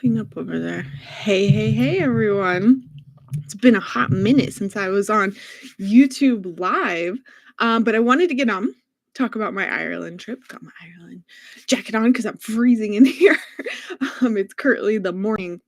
popping up over there? Hey, everyone. It's been a hot minute since I was on YouTube Live, but I wanted to get on, talk about my Ireland trip. Got my Ireland jacket on because I'm freezing in here. It's currently the morning,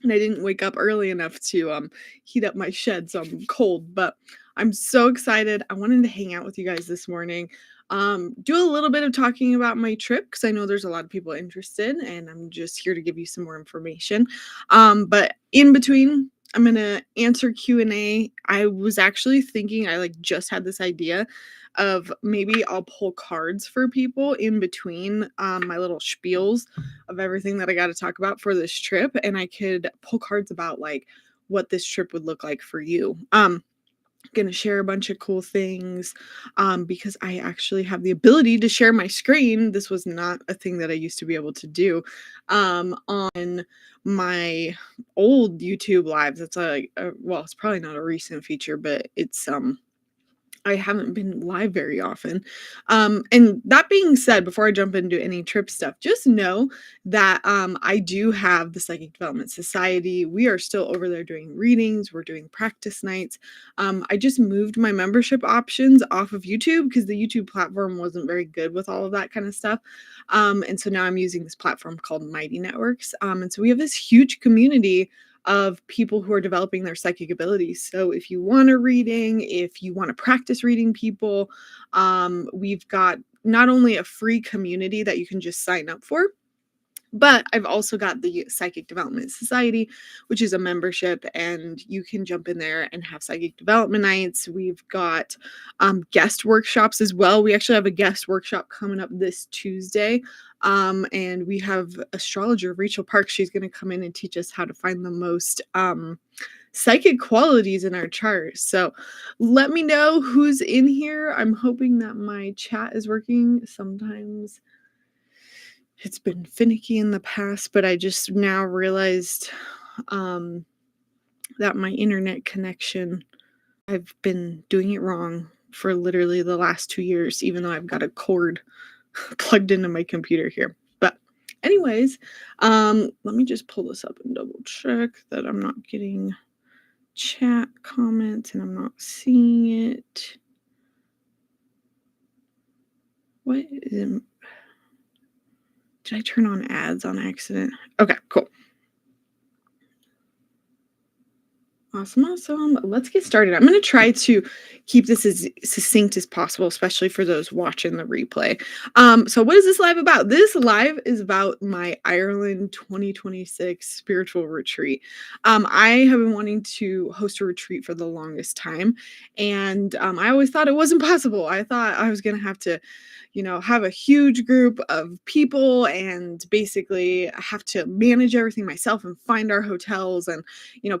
and I didn't wake up early enough to heat up my shed, so I'm cold, but I'm so excited. I wanted to hang out with you guys this morning. Do a little bit of talking about my trip because I know there's a lot of people interested, and I'm just here to give you some more information. But in between, I'm gonna answer Q&A. I was actually thinking, I just had this idea of maybe I'll pull cards for people in between my little spiels of everything that I got to talk about for this trip, and I could pull cards about what this trip would look like for you. Going to share a bunch of cool things because I actually have the ability to share my screen. This was not a thing that I used to be able to do on my old YouTube lives. It's well, it's probably not a recent feature, but it's I haven't been live very often. And that being said, before I jump into any trip stuff, just know that I do have the Psychic Development Society. We are still over there doing readings. We're doing practice nights. I just moved my membership options off of YouTube because the YouTube platform wasn't very good with all of that kind of stuff. And so now I'm using this platform called Mighty Networks. And so we have this huge community of people who are developing their psychic abilities. So if you want a reading, if you want to practice reading people, we've got not only a free community that you can just sign up for, but I've also got the Psychic Development Society, which is a membership, and you can jump in there and have psychic development nights. We've got guest workshops as well. We actually have a guest workshop coming up this Tuesday. And we have astrologer Rachel Parks. She's going to come in and teach us how to find the most psychic qualities in our chart. So let me know who's in here. I'm hoping that my chat is working. Sometimes it's been finicky in the past, but I just now realized that my internet connection, I've been doing it wrong for literally the last 2 years, even though I've got a cord plugged into my computer here. But anyways, let me just pull this up and double check that I'm not getting chat comments and I'm not seeing it. What is it? Did I turn on ads on accident? Okay, cool. Awesome. Let's get started. I'm going to try to keep this as succinct as possible, especially for those watching the replay. So what is this live about? This live is about my Ireland 2026 spiritual retreat. I have been wanting to host a retreat for the longest time, and I always thought it wasn't possible. I thought I was going to have to have a huge group of people and basically have to manage everything myself and find our hotels and,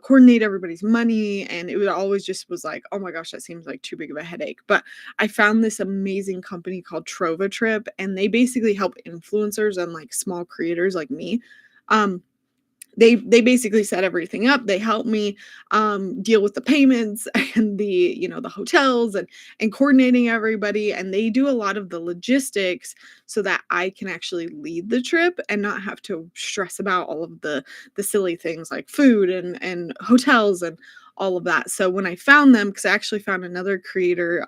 coordinate everybody's money. And it would always just was like, oh my gosh, that seems like too big of a headache. But I found this amazing company called Trova Trip, and they basically help influencers and small creators like me. They basically set everything up. They help me deal with the payments and the hotels and coordinating everybody. And they do a lot of the logistics so that I can actually lead the trip and not have to stress about all of the silly things like food and hotels and all of that. So when I found them, because I actually found another creator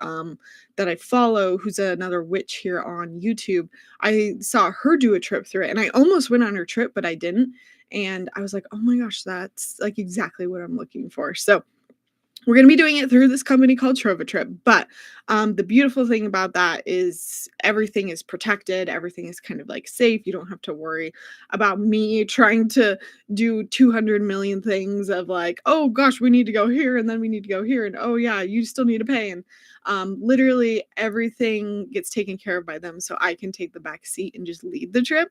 that I follow who's another witch here on YouTube, I saw her do a trip through it, and I almost went on her trip, but I didn't. And I was like, oh my gosh, that's exactly what I'm looking for. So we're going to be doing it through this company called Trova Trip. But the beautiful thing about that is everything is protected. Everything is kind of safe. You don't have to worry about me trying to do 200 million things of oh gosh, we need to go here and then we need to go here. And oh yeah, you still need to pay. And literally everything gets taken care of by them. So I can take the back seat and just lead the trip.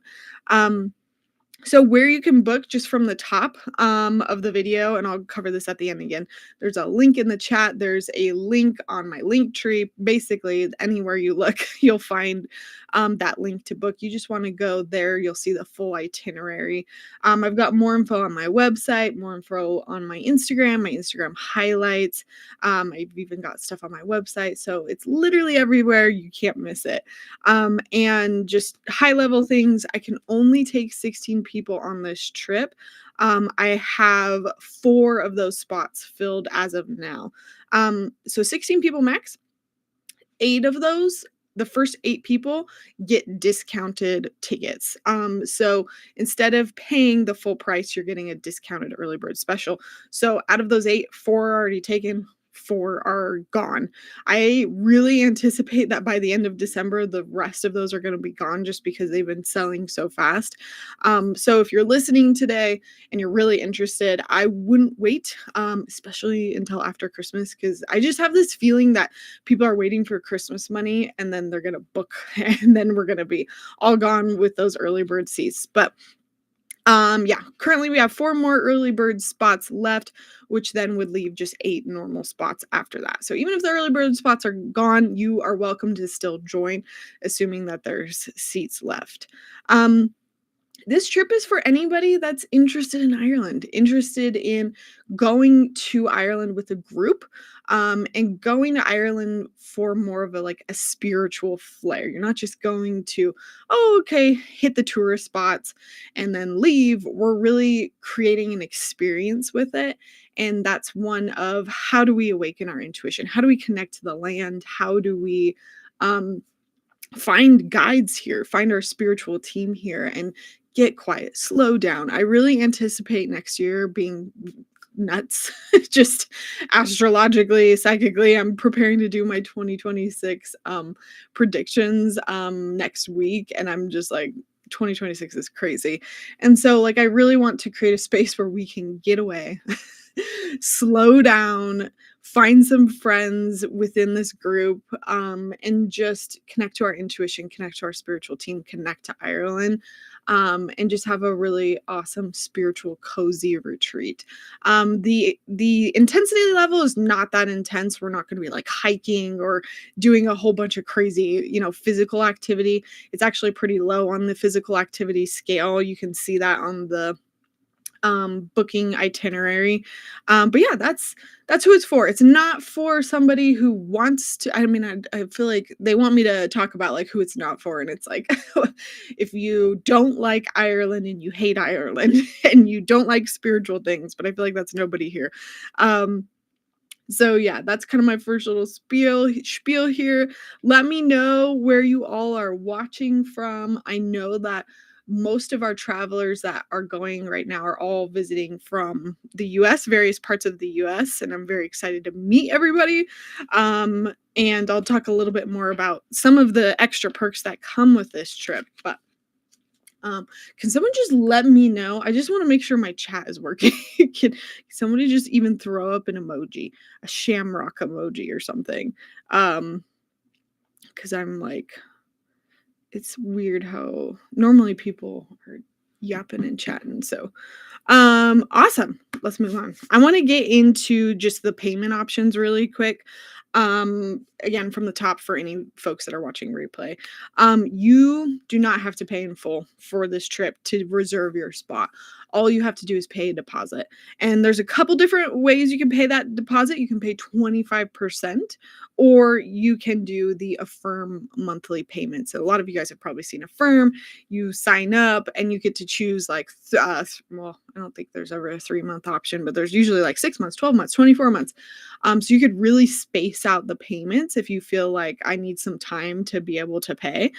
So where you can book, just from the top of the video, and I'll cover this at the end again, there's a link in the chat. There's a link on my link tree. Basically, anywhere you look, you'll find that link to book. You just want to go there. You'll see the full itinerary. I've got more info on my website, more info on my Instagram highlights. I've even got stuff on my website. So it's literally everywhere. You can't miss it. And just high level things, I can only take 16 people people on this trip. I have 4 of those spots filled as of now. So 16 people max. 8 of those, the first 8 people get discounted tickets. So instead of paying the full price, you're getting a discounted early bird special. So out of those 8, 4 are already taken, 4 are gone. I really anticipate that by the end of December, the rest of those are going to be gone just because they've been selling so fast. So if you're listening today and you're really interested, I wouldn't wait, especially until after Christmas, because I just have this feeling that people are waiting for Christmas money and then they're going to book and then we're going to be all gone with those early bird seats. But yeah, currently we have 4 more early bird spots left, which then would leave just 8 normal spots after that. So even if the early bird spots are gone, you are welcome to still join, assuming that there's seats left. This trip is for anybody that's interested in Ireland, interested in going to Ireland with a group, and going to Ireland for more of a spiritual flair. You're not just going to, oh, okay, hit the tourist spots and then leave. We're really creating an experience with it. And that's one of, how do we awaken our intuition? How do we connect to the land? How do we find guides here, find our spiritual team here, and get quiet, slow down? I really anticipate next year being nuts, just astrologically, psychically. I'm preparing to do my 2026 predictions next week, and I'm just like, 2026 is crazy. And so like I really want to create a space where we can get away, slow down, find some friends within this group, and just connect to our intuition, connect to our spiritual team, connect to Ireland, and just have a really awesome spiritual cozy retreat. The intensity level is not that intense. We're not going to be like hiking or doing a whole bunch of crazy, physical activity. It's actually pretty low on the physical activity scale. You can see that on the booking itinerary. But yeah, that's who it's for. It's not for somebody who wants to. I mean, I feel like they want me to talk about like who it's not for, and it's like, if you don't like Ireland and you hate Ireland and you don't like spiritual things, but I feel like that's nobody here. So yeah, that's kind of my first little spiel here. Let me know where you all are watching from. I know that most of our travelers that are going right now are all visiting from the US, various parts of the US, and I'm very excited to meet everybody. And I'll talk a little bit more about some of the extra perks that come with this trip. But can someone just let me know? I just want to make sure my chat is working. Can somebody just even throw up an emoji, a shamrock emoji or something? Because I'm like, it's weird how normally people are yapping and chatting. So, awesome. Let's move on. I want to get into just the payment options really quick. Again, from the top for any folks that are watching replay. You do not have to pay in full for this trip to reserve your spot. All you have to do is pay a deposit. And there's a couple different ways you can pay that deposit. You can pay 25%, or you can do the Affirm monthly payment. So a lot of you guys have probably seen Affirm. You sign up and you get to choose well, I don't think there's ever a 3-month option, but there's usually like 6 months, 12 months, 24 months. So you could really space out the payments if you feel like I need some time to be able to pay.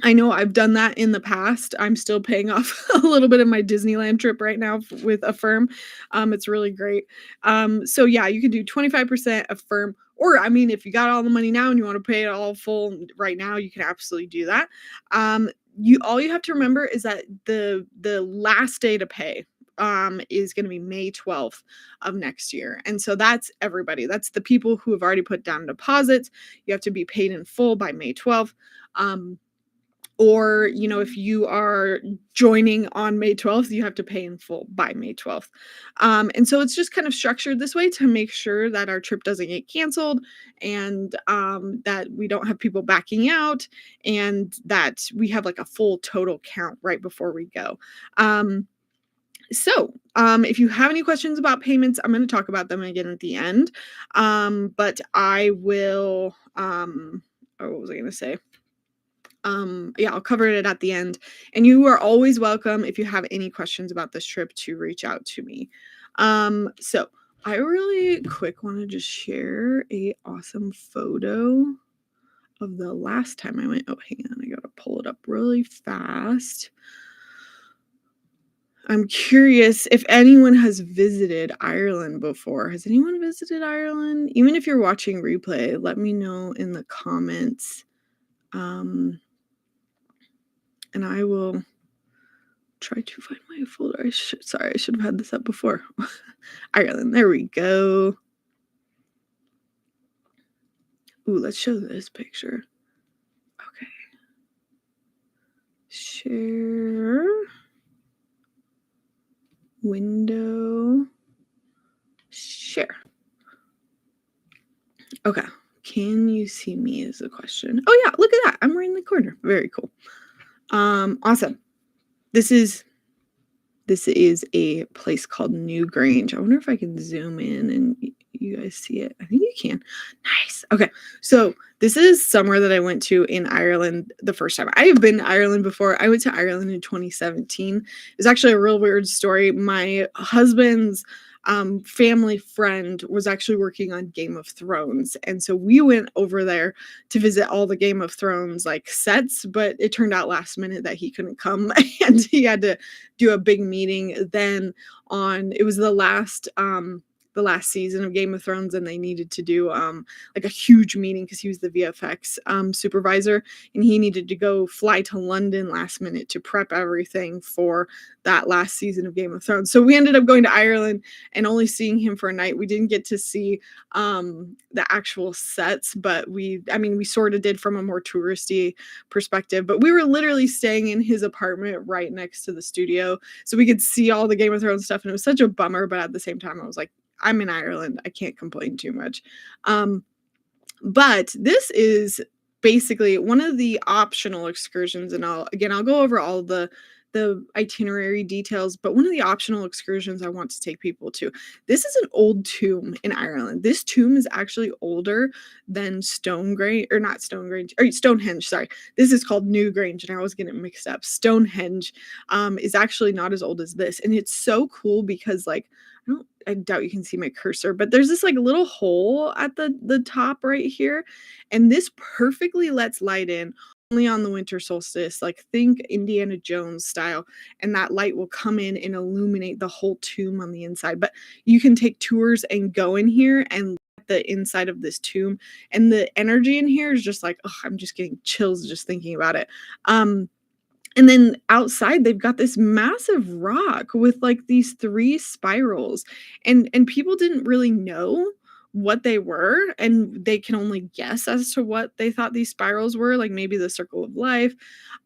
I know I've done that in the past. I'm still paying off a little bit of my Disneyland trip right now with Affirm. It's really great. So yeah, you can do 25% Affirm, or I mean, if you got all the money now and you want to pay it all full right now, you can absolutely do that. All you have to remember is that the last day to pay is going to be May 12th of next year. And so that's everybody. That's the people who have already put down deposits. You have to be paid in full by May 12th. Or, if you are joining on May 12th, you have to pay in full by May 12th. And so it's just kind of structured this way to make sure that our trip doesn't get canceled, and that we don't have people backing out, and that we have like a full total count right before we go. So if you have any questions about payments, I'm going to talk about them again at the end. But I will, what was I going to say? Yeah, I'll cover it at the end. And you are always welcome if you have any questions about this trip to reach out to me. So I really quick want to just share a awesome photo of the last time I went. Oh, hang on, I gotta pull it up really fast. I'm curious if anyone has visited Ireland before. Has anyone visited Ireland? Even if you're watching replay, let me know in the comments. And I will try to find my folder. Sorry, I should have had this up before. Ireland, there we go. Ooh, let's show this picture. Okay. Share. Window. Share. Okay. Can you see me is the question. Oh yeah, look at that. I'm right in the corner. Very cool. Awesome. This is a place called Newgrange. I wonder if I can zoom in and you guys see it. I think you can. Nice. Okay. So this is somewhere that I went to in Ireland the first time. I have been to Ireland before. I went to Ireland in 2017. It's actually a real weird story. My husband's family friend was actually working on Game of Thrones. And so we went over there to visit all the Game of Thrones like sets, but it turned out last minute that he couldn't come and he had to do a big meeting then on it was the last season of Game of Thrones, and they needed to do like a huge meeting because he was the VFX supervisor, and he needed to go fly to London last minute to prep everything for that last season of Game of Thrones. So we ended up going to Ireland and only seeing him for a night. We didn't get to see the actual sets, but we sort of did from a more touristy perspective. But we were literally staying in his apartment right next to the studio, so we could see all the Game of Thrones stuff, and it was such a bummer. But at the same time, I was like, I'm in Ireland. I can't complain too much. But this is basically one of the optional excursions, and I'll go over all the itinerary details, but one of the optional excursions I want to take people to. This is an old tomb in Ireland. This tomb is actually older than Stonehenge, sorry. This is called Newgrange, and I always get it mixed up. Stonehenge is actually not as old as this, and it's so cool because like I doubt you can see my cursor, but there's this like little hole at the top right here, and this perfectly lets light in only on the winter solstice. Like think Indiana Jones style, and that light will come in and illuminate the whole tomb on the inside. But you can take tours and go in here and the inside of this tomb, and the energy in here is just like, oh, I'm just getting chills just thinking about it. And then outside, they've got this massive rock with like these three spirals, and people didn't really know what they were, and they can only guess as to what they thought these spirals were, like maybe the circle of life.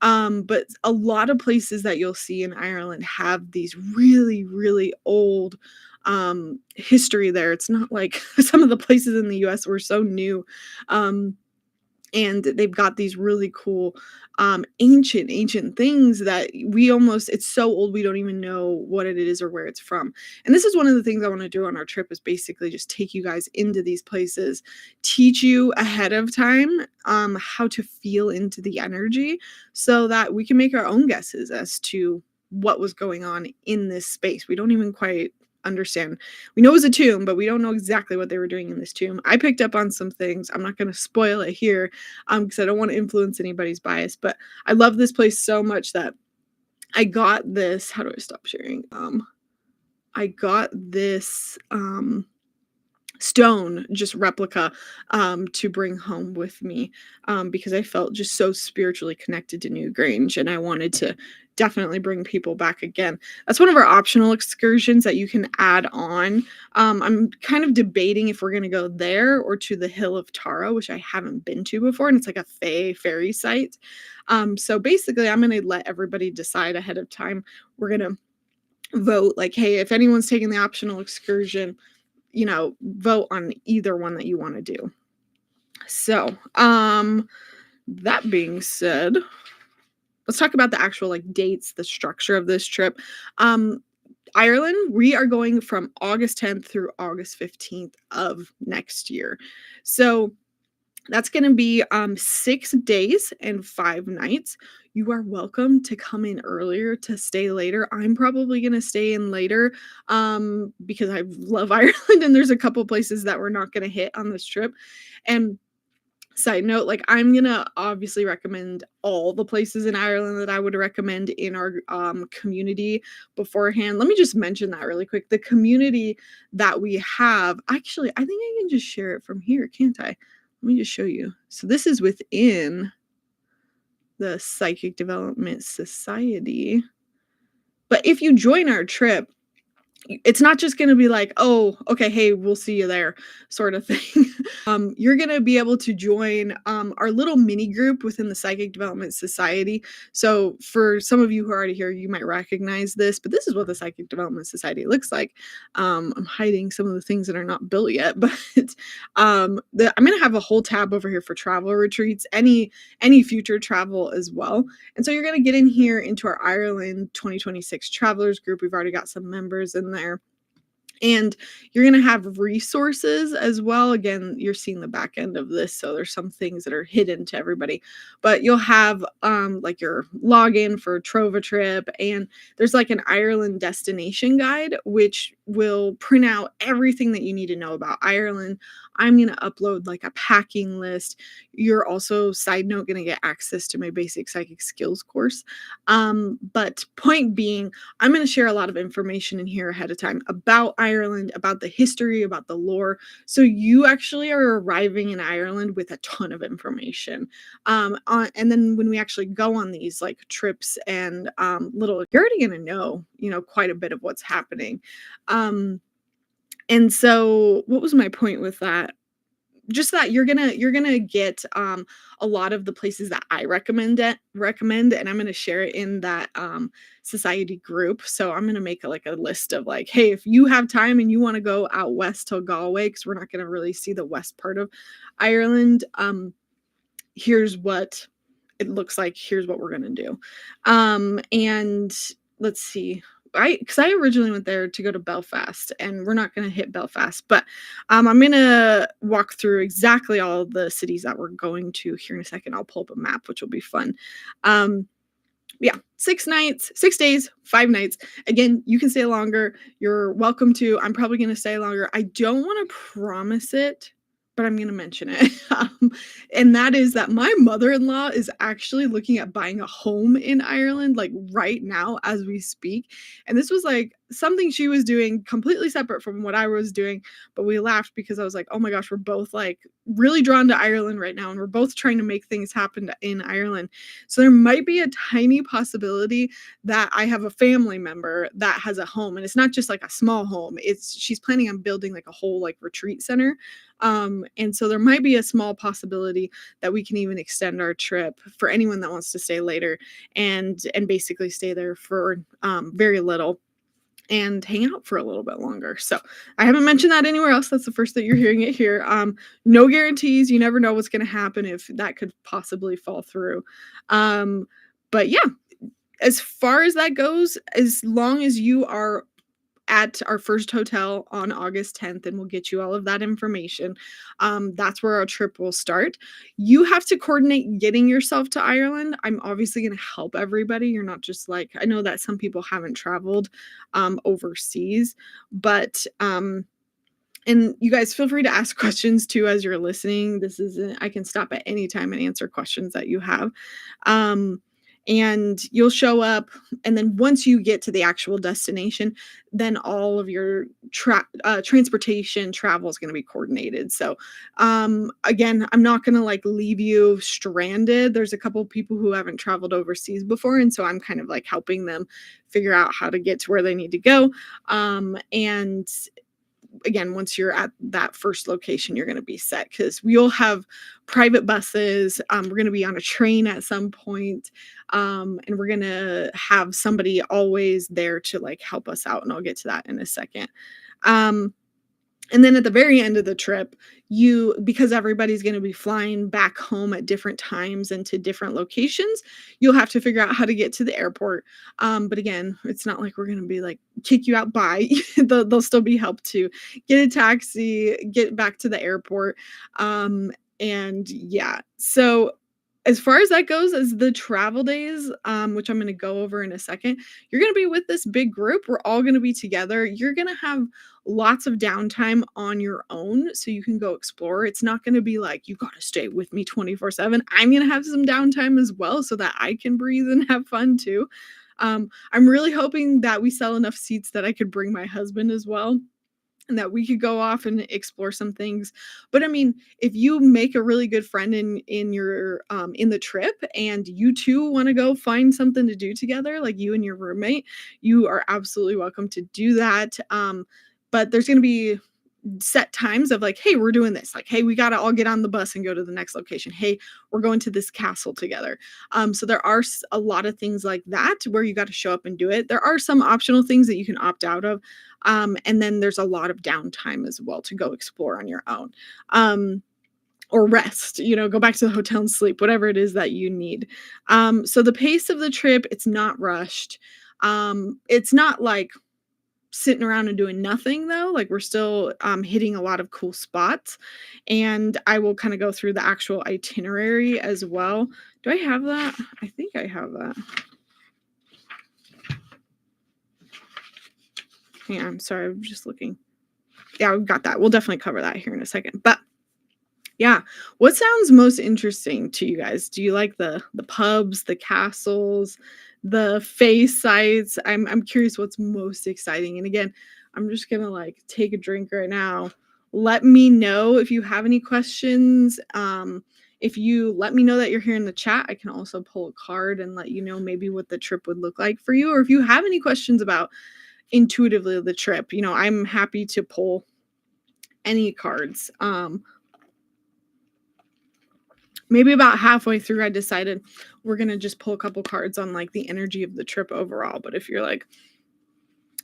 But a lot of places that you'll see in Ireland have these really, really old history there. It's not like some of the places in the US were so new. And they've got these really cool ancient things that it's so old we don't even know what it is or where it's from. And this is one of the things I want to do on our trip, is basically just take you guys into these places, teach you ahead of time how to feel into the energy so that we can make our own guesses as to what was going on in this space. We don't even quite understand. We know it was a tomb, but we don't know exactly what they were doing in this tomb. I picked up on some things. I'm not going to spoil it here because I don't want to influence anybody's bias, but I love this place so much that I got this. How do I stop sharing? I got this stone, just replica, to bring home with me because I felt just so spiritually connected to Newgrange, and I wanted to definitely bring people back again. That's one of our optional excursions that you can add on. I'm kind of debating if we're going to go there or to the Hill of Tara, which I haven't been to before, and it's like a fairy site. So basically, I'm going to let everybody decide ahead of time. We're going to vote like, hey, if anyone's taking the optional excursion, vote on either one that you want to do. So, that being said, let's talk about the actual like dates, the structure of this trip. Ireland, we are going from August 10th through August 15th of next year. So That's gonna be, 6 days and 5 nights. You are welcome to come in earlier, to stay later. I'm probably gonna stay in later, because I love Ireland, and there's a couple places that we're not gonna hit on this trip, and side note, like, I'm gonna obviously recommend all the places in Ireland that I would recommend in our, community beforehand. Let me just mention that really quick. The community that we have actually, I think I can just share it from here, can't I? Let me just show you. So this is within the Psychic Development Society, but if you join our trip, it's not just gonna be like, "Oh, okay, hey, we'll see you there," sort of thing. You're gonna be able to join, our little mini group within the Psychic Development Society. So, for some of you who are already here, you might recognize this, but this is what the Psychic Development Society looks like. I'm hiding some of the things that are not built yet, but, I'm gonna have a whole tab over here for travel retreats, any future travel as well. And so you're gonna get in here into our Ireland 2026 travelers group. We've already got some members in there. And you're gonna have resources as well. Again, you're seeing the back end of this, so there's some things that are hidden to everybody. But you'll have like your login for Trova Trip, and there's like an Ireland destination guide, which will print out everything that you need to know about Ireland. I'm gonna upload like a packing list. You're also, side note, gonna get access to my basic psychic skills course. But point being, I'm going to share a lot of information in here ahead of time about Ireland, about the history, about the lore. So you actually are arriving in Ireland with a ton of information. And then when we actually go on these like trips and little, you're already going to know, quite a bit of what's happening. And so, what was my point with that? Just that you're gonna get a lot of the places that I recommend, and I'm gonna share it in that society group. So I'm gonna make like a list of like, hey, if you have time and you want to go out west to Galway, because we're not gonna really see the west part of Ireland, here's what it looks like, here's what we're gonna do. And let's see. Because I originally went there to go to Belfast, and we're not going to hit Belfast, but I'm going to walk through exactly all the cities that we're going to here in a second. I'll pull up a map, which will be fun. Um, yeah, 6 nights, 6 days, 5 nights. Again, you can stay longer. You're welcome to. I'm probably going to stay longer. I don't want to promise it, but I'm going to mention it. And that is that my mother-in-law is actually looking at buying a home in Ireland, like right now as we speak. And this was like something she was doing completely separate from what I was doing. But we laughed because I was like, oh my gosh, we're both like really drawn to Ireland right now. And we're both trying to make things happen in Ireland. So there might be a tiny possibility that I have a family member that has a home. And it's not just like a small home. She's planning on building like a whole like retreat center. And so there might be a small possibility that we can even extend our trip for anyone that wants to stay later and basically stay there for very little and hang out for a little bit longer. So I haven't mentioned that anywhere else. That's the first that you're hearing it here. No guarantees. You never know what's going to happen if that could possibly fall through. But yeah, as far as that goes, as long as you are at our first hotel on August 10th, and we'll get you all of that information. That's where our trip will start. You have to coordinate getting yourself to Ireland. I'm obviously going to help everybody. You're not just like, I know that some people haven't traveled overseas, but and you guys feel free to ask questions too as you're listening. I can stop at any time and answer questions that you have. And you'll show up, and then once you get to the actual destination, then all of your transportation travel is going to be coordinated. So again, I'm not going to like leave you stranded. There's a couple of people who haven't traveled overseas before, and so I'm kind of like helping them figure out how to get to where they need to go. And again, once you're at that first location, you're going to be set, because we'll have private buses. We're going to be on a train at some point, and we're going to have somebody always there to like help us out. And I'll get to that in a second. And then at the very end of the trip, because everybody's going to be flying back home at different times and to different locations, you'll have to figure out how to get to the airport. But again, it's not like we're going to be like kick you out by. There'll still be help to get a taxi, get back to the airport. And yeah, so as far as that goes, as the travel days, which I'm going to go over in a second, you're going to be with this big group. We're all going to be together. You're going to have lots of downtime on your own so you can go explore. It's not going to be like, you got to stay with me 24/7. I'm going to have some downtime as well so that I can breathe and have fun too. I'm really hoping that we sell enough seats that I could bring my husband as well and that we could go off and explore some things. But I mean, if you make a really good friend in your in the trip and you two want to go find something to do together, like you and your roommate, you are absolutely welcome to do that. But there's going to be set times of like, hey, we're doing this. Like, hey, we got to all get on the bus and go to the next location. Hey, we're going to this castle together. So there are a lot of things like that where you got to show up and do it. There are some optional things that you can opt out of. And then there's a lot of downtime as well to go explore on your own. Or rest, go back to the hotel and sleep, whatever it is that you need. So the pace of the trip, it's not rushed. It's not like sitting around and doing nothing though. Like we're still hitting a lot of cool spots, and I will kind of go through the actual itinerary as well. Do I have that? I think I have that. Yeah, I'm sorry, I'm just looking. Yeah, we've got that. We'll definitely cover that here in a second. But yeah, what sounds most interesting to you guys? Do you like the pubs, the castles, the face sites? I'm curious what's most exciting. And again, I'm just gonna like take a drink right now. Let me know if you have any questions. If you let me know that you're here in the chat, I can also pull a card and let you know maybe what the trip would look like for you. Or if you have any questions about intuitively the trip, I'm happy to pull any cards. Maybe about halfway through, I decided we're going to just pull a couple cards on like the energy of the trip overall. But if you're like,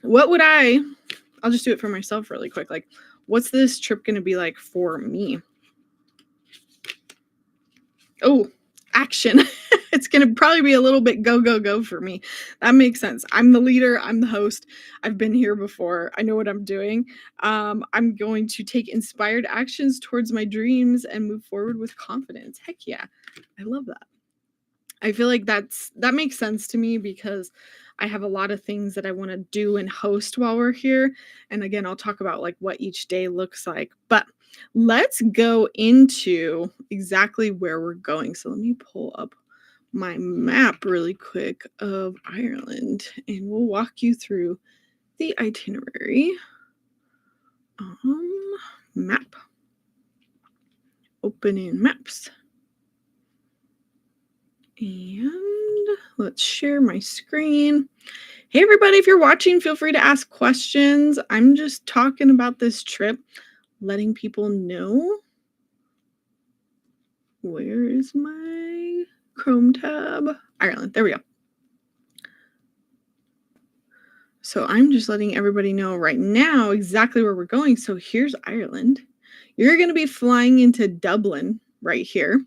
I'll just do it for myself really quick. Like, what's this trip going to be like for me? Oh, action. It's going to probably be a little bit go, go, go for me. That makes sense. I'm the leader. I'm the host. I've been here before. I know what I'm doing. I'm going to take inspired actions towards my dreams and move forward with confidence. Heck yeah. I love that. I feel like that makes sense to me because I have a lot of things that I want to do and host while we're here. And again, I'll talk about like what each day looks like. But let's go into exactly where we're going. So let me pull up my map really quick of Ireland and we'll walk you through the itinerary. Map. Opening maps. And let's share my screen. Hey everybody, if you're watching, feel free to ask questions. I'm just talking about this trip, letting people know. Where is my Chrome tab? Ireland, there we go. So I'm just letting everybody know right now exactly where we're going. So here's Ireland. You're going to be flying into Dublin right here.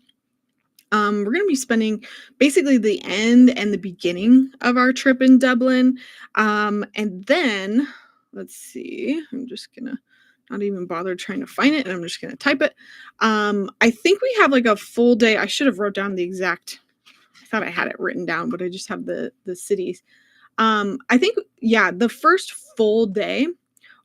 We're going to be spending basically the end and the beginning of our trip in Dublin. And then, let's see, I'm just going to not even bother trying to find it, and I'm just going to type it. I think we have like a full day. I should have wrote down the exact, I thought I had it written down, but I just have the cities. I think, yeah, the first full day,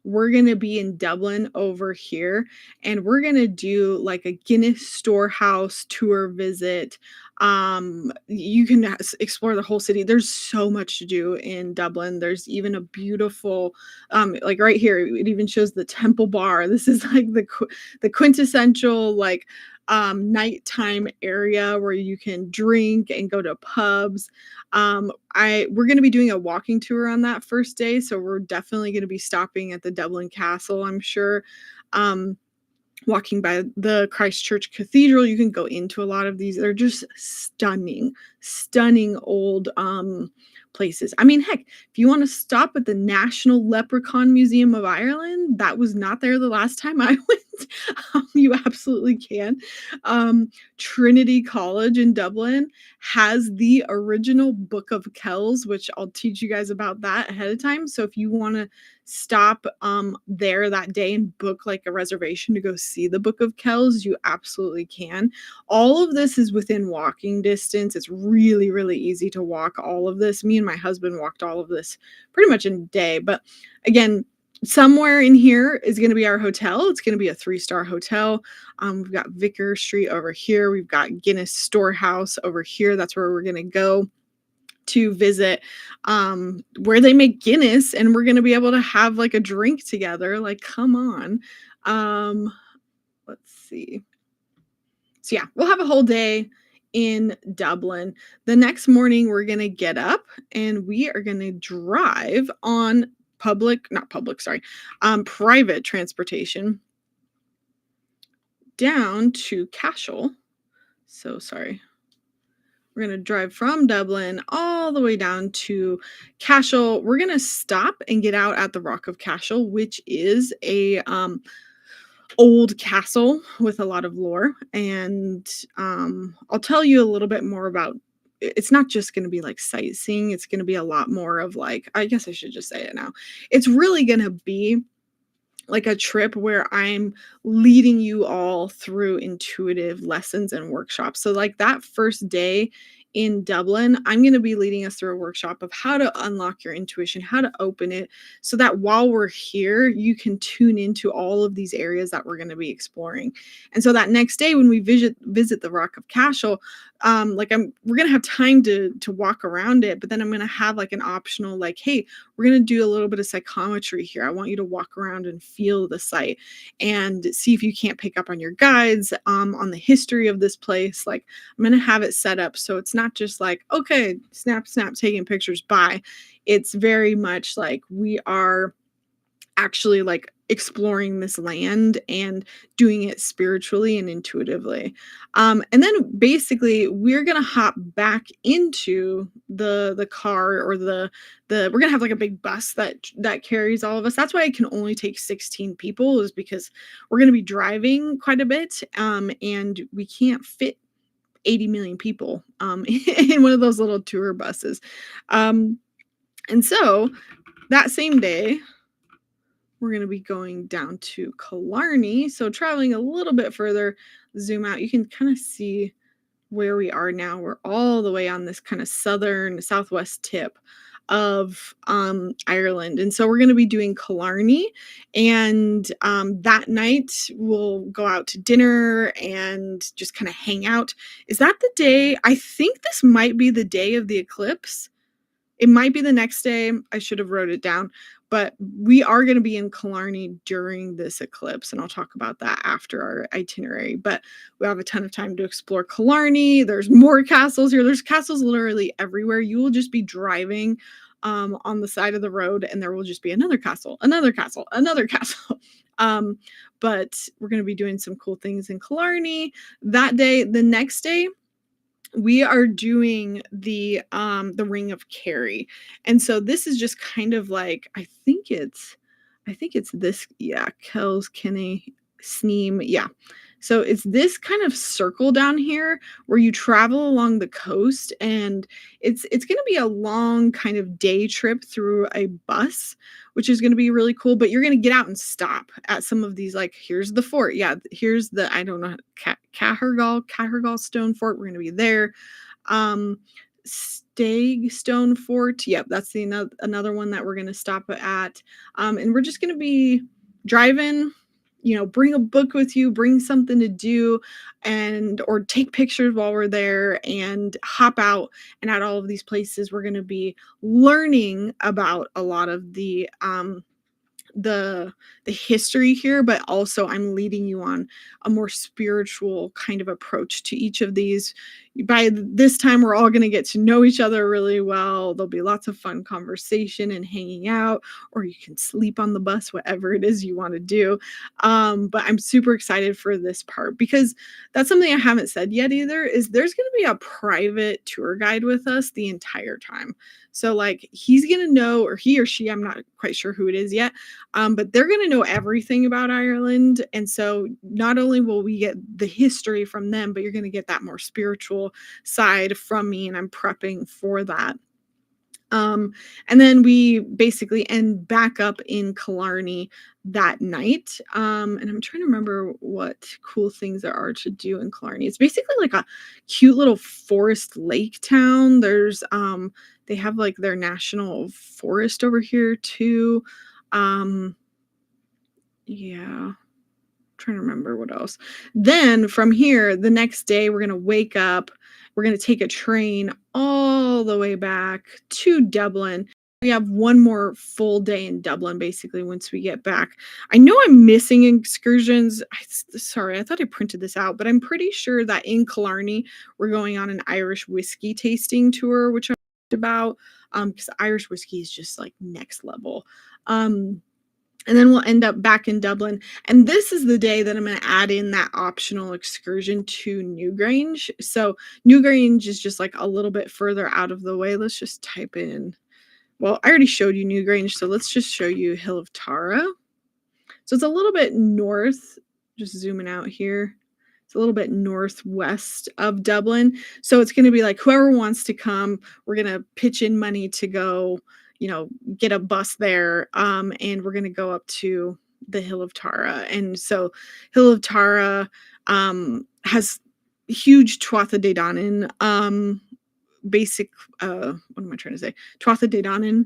we're going to be in Dublin over here, and we're going to do like a Guinness storehouse tour visit. You can explore the whole city. There's so much to do in Dublin. There's even a beautiful, like right here, it even shows the Temple Bar. This is like the quintessential like nighttime area where you can drink and go to pubs. We're going to be doing a walking tour on that first day, so we're definitely going to be stopping at the Dublin Castle, I'm sure. Walking by the Christchurch Cathedral, you can go into a lot of these. They're just stunning old places. I mean, heck, if you want to stop at the National Leprechaun Museum of Ireland, that was not there the last time I went You absolutely can. Um, Trinity College in Dublin has the original Book of Kells, which I'll teach you guys about that ahead of time. So if you want to stop there that day and book like a reservation to go see the Book of Kells, you absolutely can. All of this is within walking distance. It's really, really easy to walk all of this. Me and my husband walked all of this pretty much in a day. But again, somewhere in here is going to be our hotel. It's going to be a 3-star hotel. We've got Vicar Street over here. We've got Guinness Storehouse over here. That's where we're going to go to visit, where they make Guinness, and we're going to be able to have like a drink together. Like, come on. Let's see. So yeah, we'll have a whole day in Dublin. The next morning, we're going to get up and we are going to drive on private transportation down to Cashel. So sorry. We're going to drive from Dublin all the way down to Cashel. We're going to stop and get out at the Rock of Cashel, which is a old castle with a lot of lore. And I'll tell you a little bit more about it's not just going to be like sightseeing. It's going to be a lot more of like, I guess I should just say it now. It's really going to be like a trip where I'm leading you all through intuitive lessons and workshops. So like that first day in Dublin, I'm going to be leading us through a workshop of how to unlock your intuition, how to open it so that while we're here, you can tune into all of these areas that we're going to be exploring. And so that next day when we visit the Rock of Cashel, we're going to have time to walk around it, but then I'm going to have like an optional like, hey, we're going to do a little bit of psychometry here. I want you to walk around and feel the site and see if you can't pick up on your guides, on the history of this place. Like I'm going to have it set up so it's not just like, okay, snap, snap, taking pictures, bye. It's very much like we are actually like exploring this land and doing it spiritually and intuitively. And then basically we're gonna hop back into the car or we're gonna have like a big bus that carries all of us. That's why it can only take 16 people, is because we're gonna be driving quite a bit, and we can't fit 80 million people in one of those little tour buses. And so that same day, we're going to be going down to Killarney. So traveling a little bit further, zoom out, you can kind of see where we are now. We're all the way on this kind of southwest tip of Ireland. And so we're going to be doing Killarney. And that night we'll go out to dinner and just kind of hang out. Is that the day? I think this might be the day of the eclipse. It might be the next day. I should have wrote it down, but we are going to be in Killarney during this eclipse, and I'll talk about that after our itinerary. But we have a ton of time to explore Killarney. There's more castles here. There's castles literally everywhere. You will just be driving on the side of the road, and there will just be another castle, another castle, another castle. But we're going to be doing some cool things in Killarney that day. The next day, we are doing the Ring of Kerry. And so this is just kind of like, I think it's this, yeah, Kells, Kenny, Sneem, yeah. So it's this kind of circle down here where you travel along the coast, and it's going to be a long kind of day trip through a bus, which is going to be really cool. But you're going to get out and stop at some of these, like here's the fort, yeah, here's the, I don't know, Cahergal Stone Fort. We're going to be there. Stag Stone Fort, yep, that's the another one that we're going to stop at. And we're just going to be driving. Bring a book with you, bring something to do, or take pictures while we're there, and hop out. And at all of these places, we're going to be learning about a lot of the history here, but also I'm leading you on a more spiritual kind of approach to each of these. by this time we're all going to get to know each other really well. There'll be lots of fun conversation and hanging out, or you can sleep on the bus, whatever it is you want to do. But I'm super excited for this part because that's something I haven't said yet either, is there's going to be a private tour guide with us the entire time. So like he's going to know, or he or she, I'm not quite sure who it is yet, but they're going to know everything about Ireland. And so not only will we get the history from them, but you're going to get that more spiritual side from me. And I'm prepping for that. Um, and then we basically end back up in Killarney that night. And I'm trying to remember what cool things there are to do in Killarney. It's basically like a cute little forest lake town. They have like their national forest over here too. Um, yeah, trying to remember what else. Then from here, the next day, we're going to wake up. We're going to take a train all the way back to Dublin. We have one more full day in Dublin, basically, once we get back. I know I'm missing excursions. Sorry, I thought I printed this out, but I'm pretty sure that in Killarney, we're going on an Irish whiskey tasting tour, which I talked about, because Irish whiskey is just like next level. And then we'll end up back in Dublin. And this is the day that I'm going to add in that optional excursion to Newgrange. So Newgrange is just like a little bit further out of the way. Let's just type in. Well, I already showed you Newgrange, so let's just show you Hill of Tara. So it's a little bit north, just zooming out here. It's a little bit northwest of Dublin. So it's going to be like whoever wants to come, we're going to pitch in money to go, get a bus there. And we're going to go up to the Hill of Tara. And so Hill of Tara has huge Tuatha De Danann what am I trying to say? Tuatha De Danann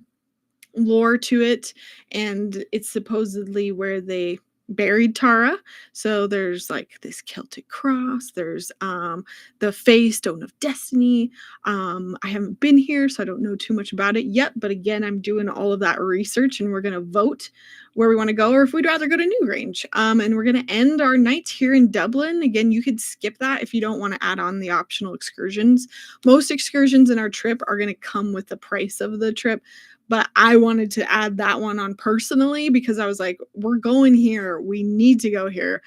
lore to it, and it's supposedly where they buried Tara. So there's like this Celtic cross, there's the Fae Stone of Destiny. I haven't been here, so I don't know too much about it yet, but again, I'm doing all of that research, and we're going to vote where we want to go, or if we'd rather go to Newgrange. And we're going to end our night here in Dublin. Again, you could skip that if you don't want to add on the optional excursions. Most excursions in our trip are going to come with the price of the trip, but I wanted to add that one on personally because I was like, we're going here. We need to go here.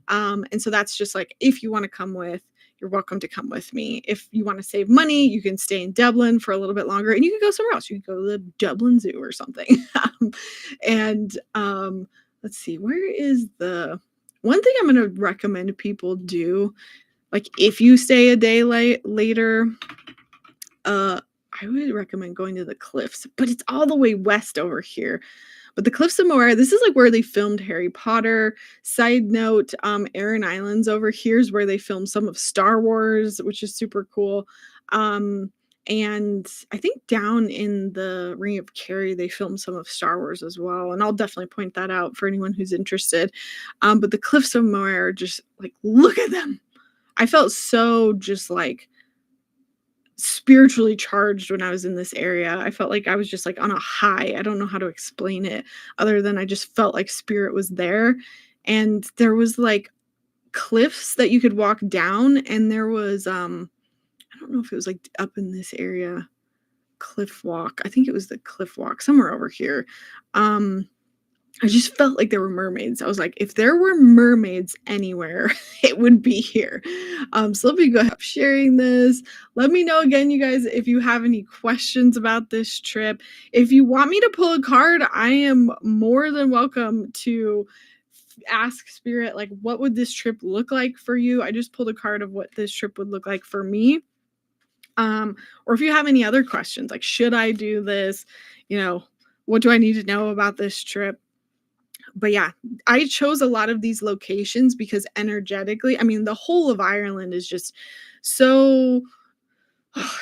And so that's just like, if you want to come with, you're welcome to come with me. If you want to save money, you can stay in Dublin for a little bit longer, and you can go somewhere else. You can go to the Dublin Zoo or something. Let's see, where is the one thing I'm going to recommend people do? Like if you stay a day later, I would recommend going to the Cliffs, but it's all the way west over here. But the Cliffs of Moher, this is like where they filmed Harry Potter. Side note, Aran Islands over here is where they filmed some of Star Wars, which is super cool. And I think down in the Ring of Kerry, they filmed some of Star Wars as well. And I'll definitely point that out for anyone who's interested. But the Cliffs of Moher, just like, look at them. I felt so just like spiritually charged when I was in this area. I felt like I was just like on a high. I don't know how to explain it other than I just felt like spirit was there. And there was like cliffs that you could walk down, and there was I don't know if it was like up in this area, cliff walk. I think it was the cliff walk somewhere over here. I just felt like there were mermaids. I was like, if there were mermaids anywhere, it would be here. So let me go ahead sharing this. Let me know again, you guys, if you have any questions about this trip. If you want me to pull a card, I am more than welcome to ask Spirit, like, what would this trip look like for you? I just pulled a card of what this trip would look like for me. Or if you have any other questions, like, should I do this? What do I need to know about this trip? But yeah, I chose a lot of these locations because energetically, I mean, the whole of Ireland is just so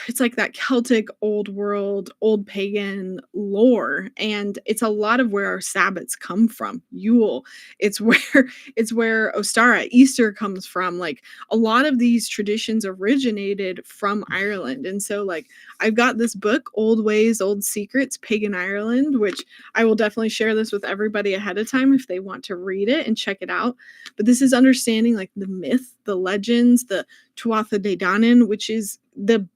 it's like that Celtic old world, old pagan lore. And it's a lot of where our Sabbats come from. Yule. It's where Ostara, Easter comes from. Like a lot of these traditions originated from Ireland. And so like I've got this book, Old Ways, Old Secrets, Pagan Ireland, which I will definitely share this with everybody ahead of time if they want to read it and check it out. But this is understanding like the myth the legends, the Tuatha De Danann, which is the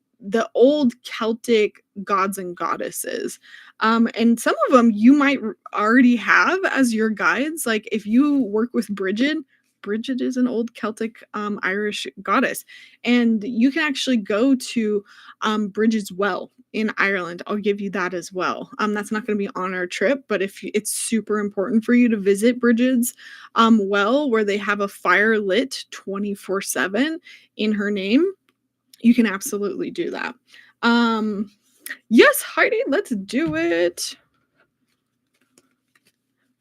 old Celtic gods and goddesses. And some of them you might already have as your guides. Like if you work with Bridget, Bridget is an old Celtic Irish goddess, and you can actually go to Bridget's Well in Ireland. I'll give you that as well. That's not going to be on our trip, but if it's super important for you to visit Bridget's well, where they have a fire lit 24/7 in her name, you can absolutely do that. Yes, Heidi, let's do it.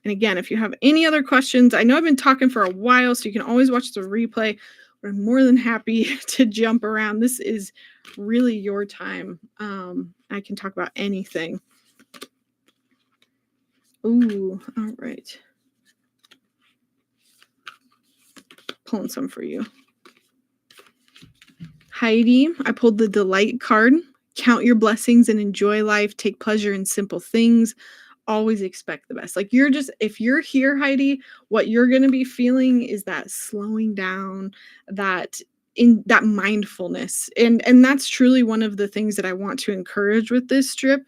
And again, if you have any other questions, I know I've been talking for a while, so you can always watch the replay. But I'm more than happy to jump around. This is really your time. I can talk about anything. Ooh, all right. Pulling some for you. Heidi, I pulled the Delight card. Count your blessings and enjoy life. Take pleasure in simple things. Always expect the best. Like if you're here, Heidi, what you're going to be feeling is that slowing down, that mindfulness. And that's truly one of the things that I want to encourage with this trip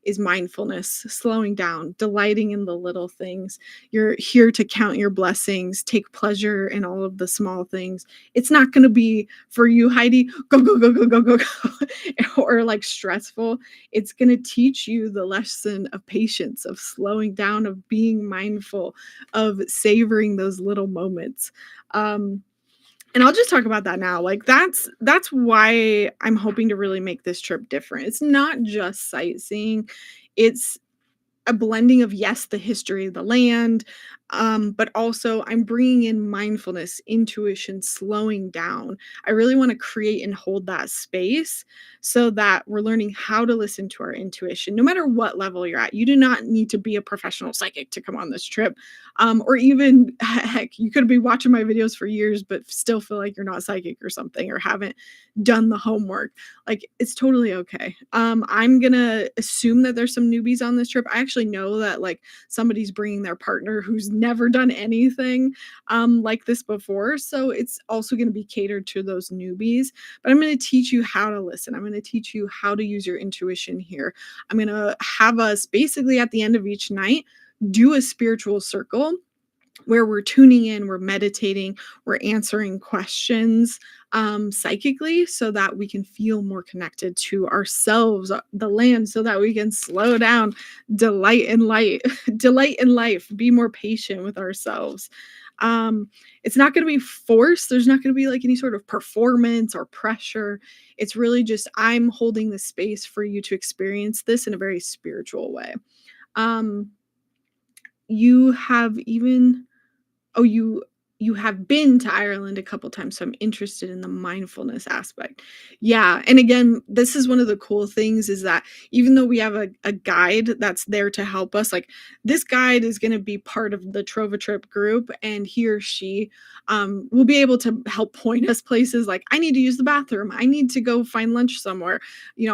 is mindfulness, slowing down, delighting in the little things. You're here to count your blessings, take pleasure in all of the small things. It's not going to be for you, Heidi, go, go, go, go, go, go, go, or like stressful. It's going to teach you the lesson of patience, of slowing down, of being mindful, of savoring those little moments. And I'll just talk about that now. Like that's why I'm hoping to really make this trip different. It's not just sightseeing. It's a blending of, yes, the history of the land, but also I'm bringing in mindfulness, intuition, slowing down. I really want to create and hold that space so that we're learning how to listen to our intuition, no matter what level you're at. You do not need to be a professional psychic to come on this trip, or even, heck, you could be watching my videos for years, but still feel like you're not psychic or something, or haven't done the homework. Like, it's totally okay. I'm gonna assume that there's some newbies on this trip. I actually know that like somebody's bringing their partner who's never done anything like this before, so it's also going to be catered to those newbies. But I'm going to teach you how to listen. I'm going to teach you how to use your intuition here. I'm going to have us basically at the end of each night do a spiritual circle where we're tuning in, we're meditating, we're answering questions psychically, so that we can feel more connected to ourselves, the land, so that we can slow down, delight in light, delight in life, be more patient with ourselves. It's not going to be forced. There's not going to be like any sort of performance or pressure. It's really just, I'm holding the space for you to experience this in a very spiritual way. You have even you have been to Ireland a couple times, so I'm interested in the mindfulness aspect. Yeah, and again, this is one of the cool things is that even though we have a guide that's there to help us, like this guide is going to be part of the Trova Trip group, and he or she will be able to help point us places like, I need to use the bathroom, I need to go find lunch somewhere,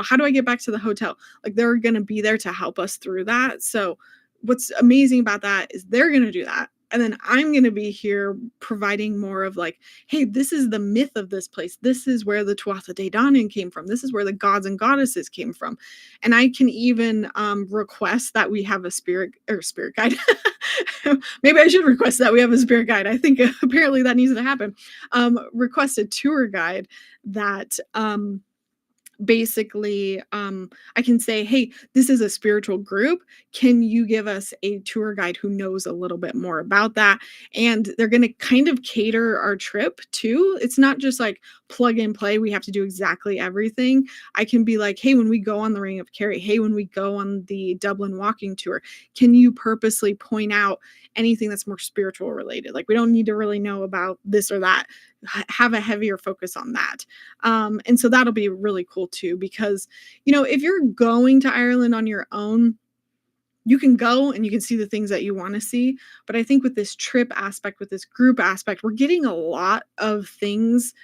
how do I get back to the hotel? Like they're going to be there to help us through that. So what's amazing about that is they're going to do that. And then I'm going to be here providing more of like, hey, this is the myth of this place. This is where the Tuatha De Danann came from. This is where the gods and goddesses came from. And I can even request that we have a spirit guide. Maybe I should request that we have a spirit guide. I think apparently that needs to happen. Request a tour guide that basically I can say, hey, this is a spiritual group, can you give us a tour guide who knows a little bit more about that? And they're going to kind of cater our trip too. It's not just like plug and play, we have to do exactly everything. I can be like, hey, when we go on the Ring of Kerry, hey, when we go on the Dublin walking tour, can you purposely point out anything that's more spiritual related? Like we don't need to really know about this or that, have a heavier focus on that. And so that'll be really cool too, because, if you're going to Ireland on your own, you can go and you can see the things that you want to see. But I think with this trip aspect, with this group aspect, we're getting a lot of things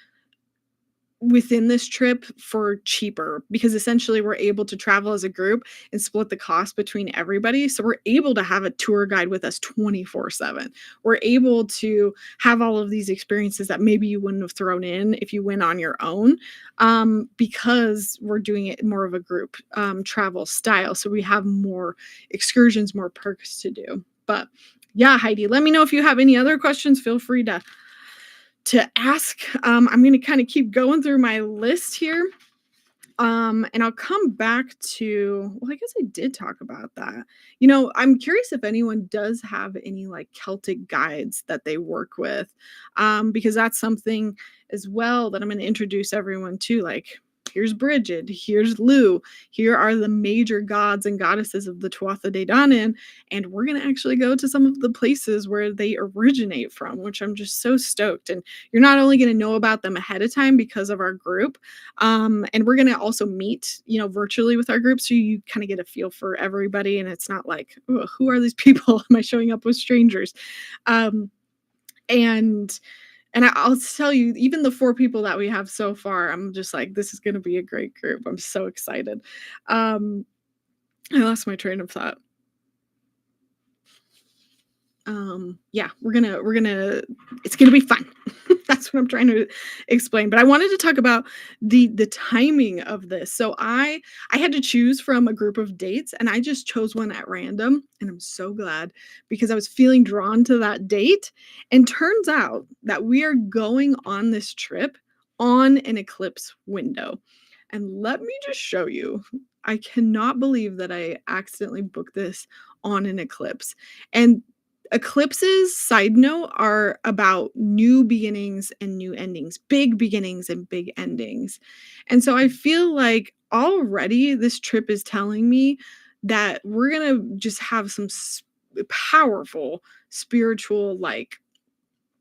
within this trip for cheaper because essentially we're able to travel as a group and split the cost between everybody. So we're able to have a tour guide with us 24/7. We're able to have all of these experiences that maybe you wouldn't have thrown in if you went on your own, because we're doing it more of a group travel style. So we have more excursions, more perks to do. But yeah, Heidi, let me know if you have any other questions. Feel free to ask. I'm going to kind of keep going through my list here. And I'll come back to, well, I guess I did talk about that. I'm curious if anyone does have any like Celtic guides that they work with, because that's something as well that I'm going to introduce everyone to. Like, here's Bridget, here's Lou, here are the major gods and goddesses of the Tuatha De Danann, and we're going to actually go to some of the places where they originate from, which I'm just so stoked. And you're not only going to know about them ahead of time because of our group, and we're going to also meet, virtually with our group. So you kind of get a feel for everybody. And it's not like, "Ugh, who are these people? Am I showing up with strangers?" Um, and I'll tell you, even the 4 people that we have so far, I'm just like, this is going to be a great group. I'm so excited. Um, I lost my train of thought. Yeah, we're gonna it's gonna be fun. That's what I'm trying to explain. But I wanted to talk about the timing of this. So I had to choose from a group of dates, and I just chose one at random, and I'm so glad because I was feeling drawn to that date. And turns out that we are going on this trip on an eclipse window. And let me just show you. I cannot believe that I accidentally booked this on an eclipse. And eclipses, side note, are about new beginnings and new endings, big beginnings and big endings. And so I feel like already this trip is telling me that we're going to just have some powerful spiritual, like,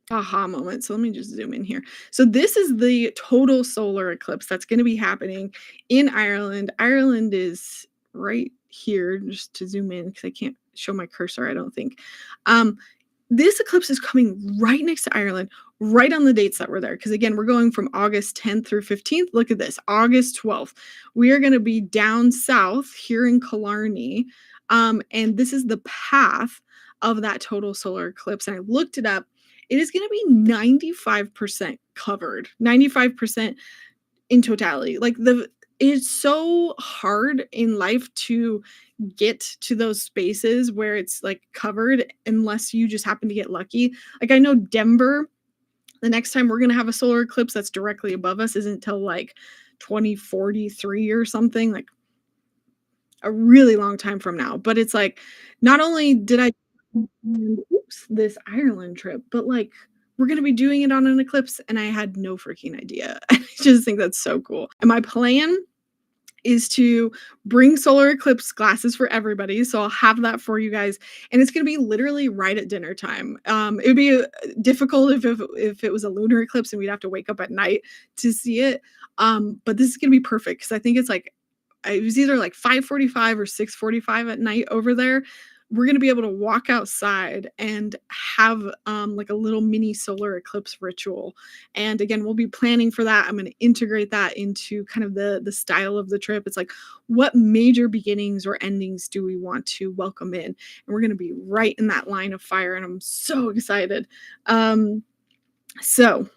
aha moment. So let me just zoom in here. So this is the total solar eclipse that's going to be happening in Ireland. Ireland is right here, just to zoom in because I can't show my cursor, I don't think. Um, this eclipse is coming right next to Ireland, right on the dates that were there. Because again, we're going from August 10th through 15th. Look at this, August 12th. We are going to be down south here in Killarney. And this is the path of that total solar eclipse. And I looked it up. It is going to be 95% covered, 95% in totality. Like, it's so hard in life to get to those spaces where it's like covered unless you just happen to get lucky. Like, I know Denver, the next time we're going to have a solar eclipse that's directly above us isn't till like 2043 or something, like a really long time from now. But it's like, not only did I this Ireland trip, but like, we're going to be doing it on an eclipse and I had no freaking idea. I just think that's so cool. And my plan is to bring solar eclipse glasses for everybody. So I'll have that for you guys. And it's going to be literally right at dinner time. It would be difficult if it was a lunar eclipse and we'd have to wake up at night to see it. But this is going to be perfect because I think it's like, it was either like 5:45 or 6:45 at night over there. We're going to be able to walk outside and have like a little mini solar eclipse ritual. And again, we'll be planning for that. I'm going to integrate that into kind of the style of the trip. It's like, what major beginnings or endings do we want to welcome in? And we're going to be right in that line of fire. And I'm so excited. So